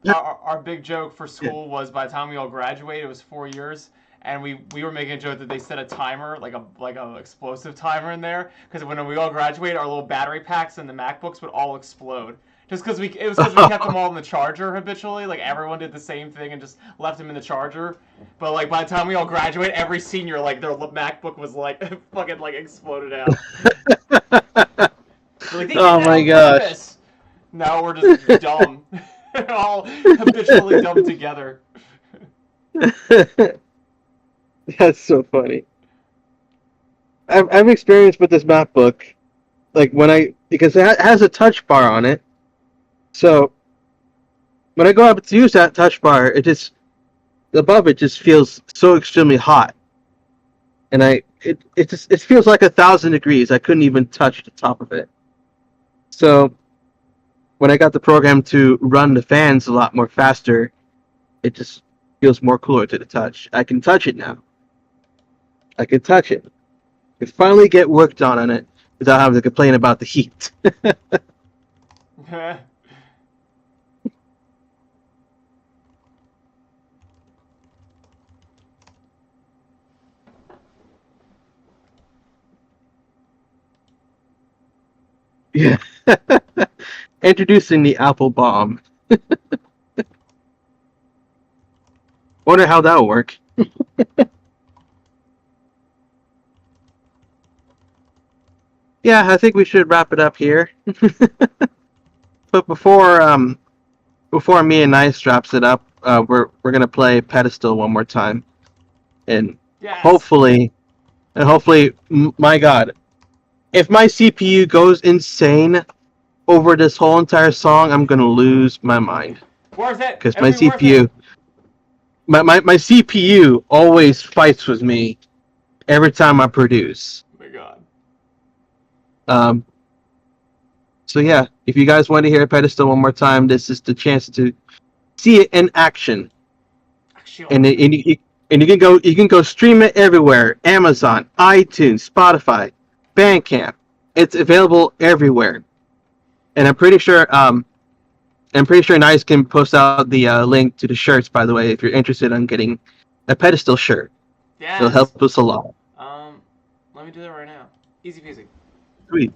our big joke for school was by the time we all graduated, it was 4 years, and we were making a joke that they set a timer, like a explosive timer in there, because when we all graduated, our little battery packs in the MacBooks would all explode. Just because we kept them all in the charger habitually, like everyone did the same thing and just left them in the charger. But like by the time we all graduate, every senior like their MacBook was like fucking like exploded out. Like, oh my gosh! Now we're just dumb, all habitually dumb together. That's so funny. I've experienced with this MacBook, like because it has a touch bar on it. So when I go up to use that touch bar, above it just feels so extremely hot, and it feels like 1,000 degrees. I couldn't even touch the top of it. So when I got the program to run the fans a lot more faster, it just feels more cooler to the touch. I can touch it now. I can touch it. I can finally get work done on it without having to complain about the heat. Yeah. Introducing the Apple Bomb. Wonder how that'll work. Yeah, I think we should wrap it up here. But before me and Nice wraps it up, we're gonna play Pedestal one more time, and yes. hopefully, my God, if my CPU goes insane over this whole entire song, I'm gonna lose my mind. Worth it. Because my CPU, my CPU always fights with me every time I produce. Oh my God. So yeah, if you guys want to hear Pedestal one more time, this is the chance to see it in action. And you can go stream it everywhere: Amazon, iTunes, Spotify, Bandcamp. It's available everywhere. And I'm pretty sure Nice can post out the link to the shirts, by the way, if you're interested in getting a Pedestal shirt. Yeah. It'll help us a lot. Let me do that right now. Easy peasy. Sweet.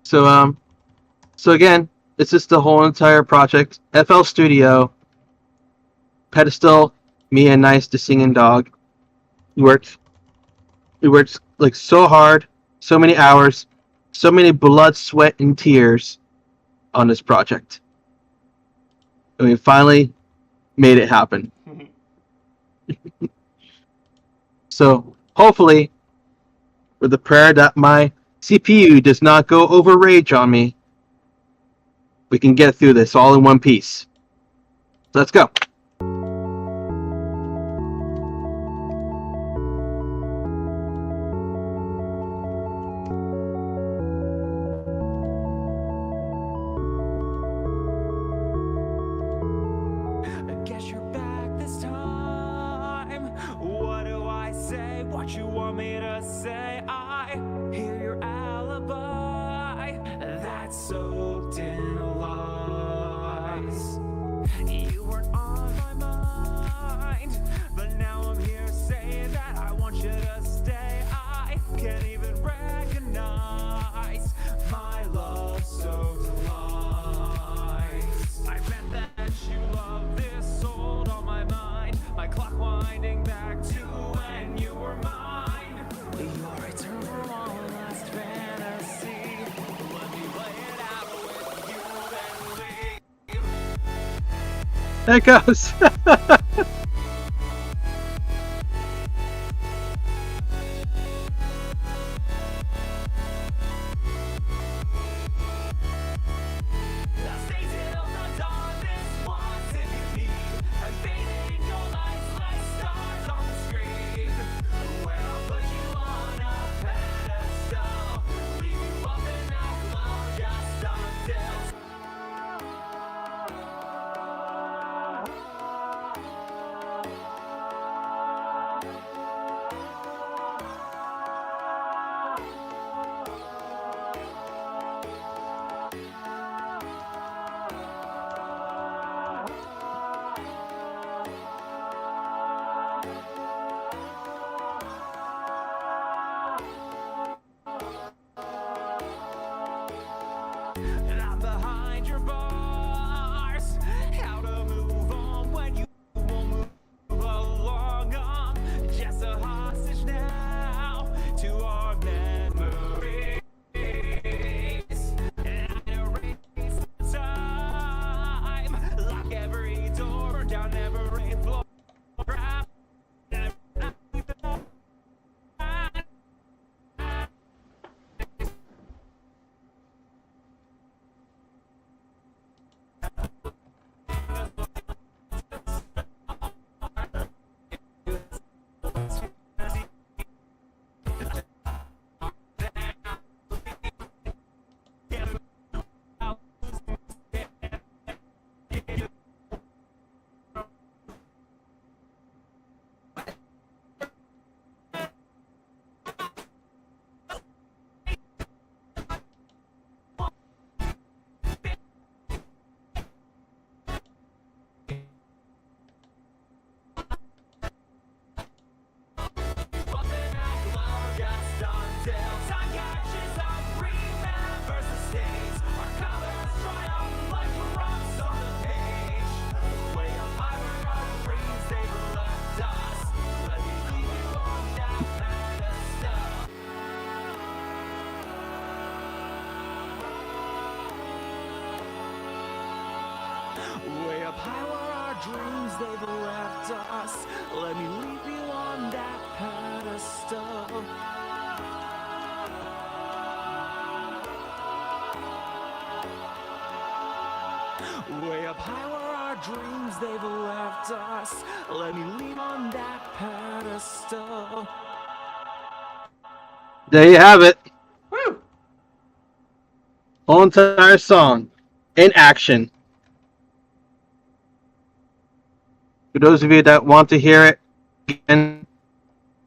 So again, it's just the whole entire project. FL Studio, Pedestal, me and Nice, the singing dog. We worked like so hard, so many hours, so many blood, sweat, and tears on this project. And we finally made it happen. So hopefully, with the prayer that my CPU does not go over rage on me, we can get through this all in one piece. Let's go. I guess you're back this time. What do I say? What you want me to say? I hear your alibi that's soaked in lies. You weren't on my mind, but now I'm here saying that I want you to stay. I can't even recognize my love soaked lies. I bet that you love this old on my mind. My clock winding back to when you were mine. Your eternal last fantasy. Let me play it out with you and leave. There it goes. Now stay till the dawn this once if you need. I'm fading your lights like stars on the screen. Where I'll put you on a pedestal. Leave you up in that glow just until. And I'm behind your bars. How to move on when you won't move along. I'm just a hostage now to our memories. And I erase the time. Lock every door, down every floor. Grab way up high where our dreams they've left us. Let me leave you on that pedestal. Way up high where our dreams they've left us. Let me leave on that pedestal. There you have it. Woo! Whole entire song in action. For those of you that want to hear it again,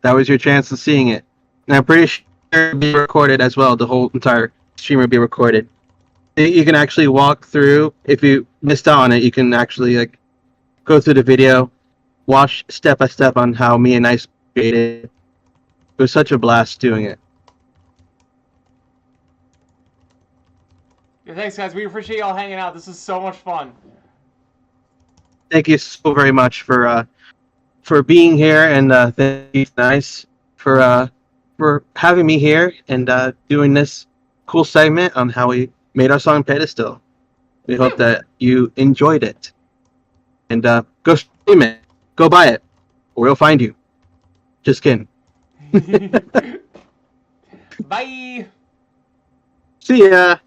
that was your chance of seeing it. And I'm pretty sure it'll be recorded as well. The whole entire stream will be recorded. You can actually walk through. If you missed out on it, you can actually go through the video, watch step by step on how me and Nice created it. It was such a blast doing it. Yeah, thanks, guys. We appreciate y'all hanging out. This is so much fun. Thank you so very much for being here, and thank you, Nice, for having me here and doing this cool segment on how we made our song Pedestal. We hope that you enjoyed it, and go stream it, go buy it, or we'll find you. Just kidding. Bye. See ya.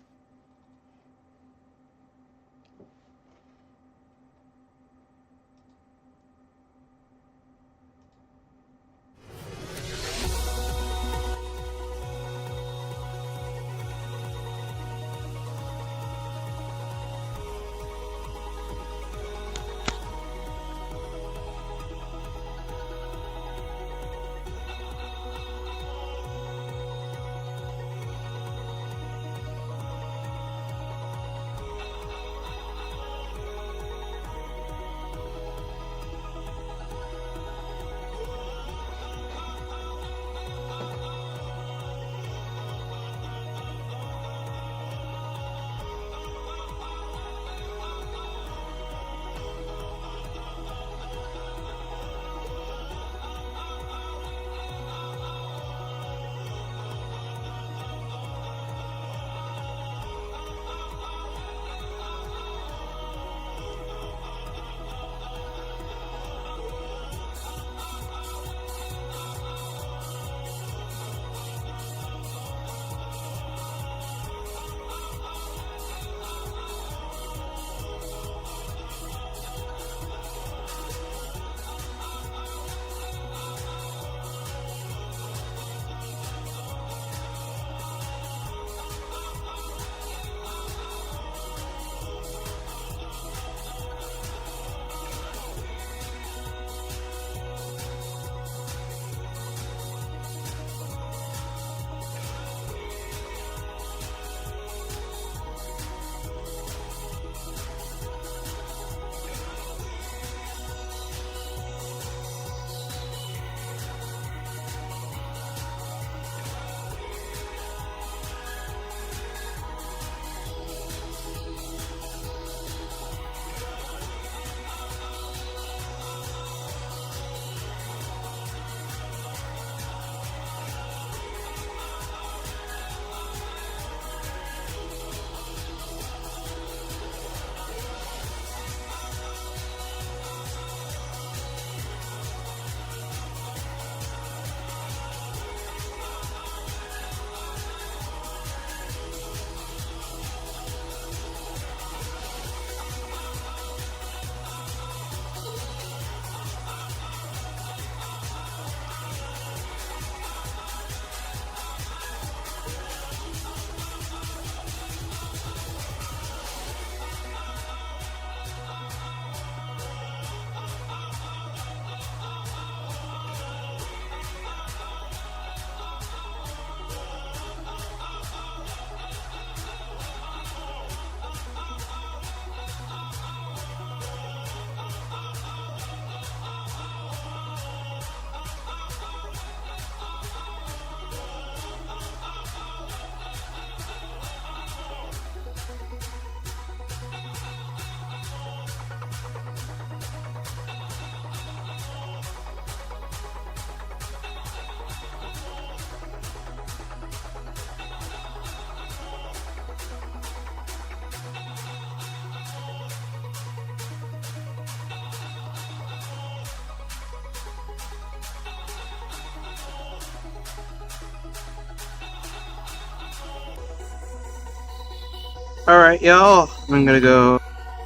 Alright, y'all. I'm gonna go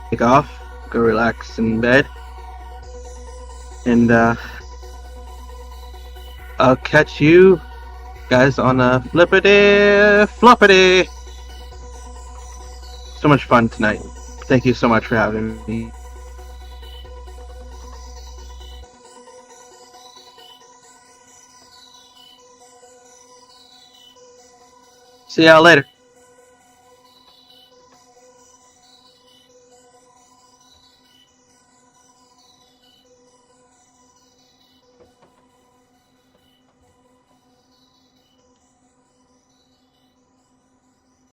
take off, go relax in bed. And, I'll catch you guys on a flippity floppity. So much fun tonight. Thank you so much for having me. See y'all later.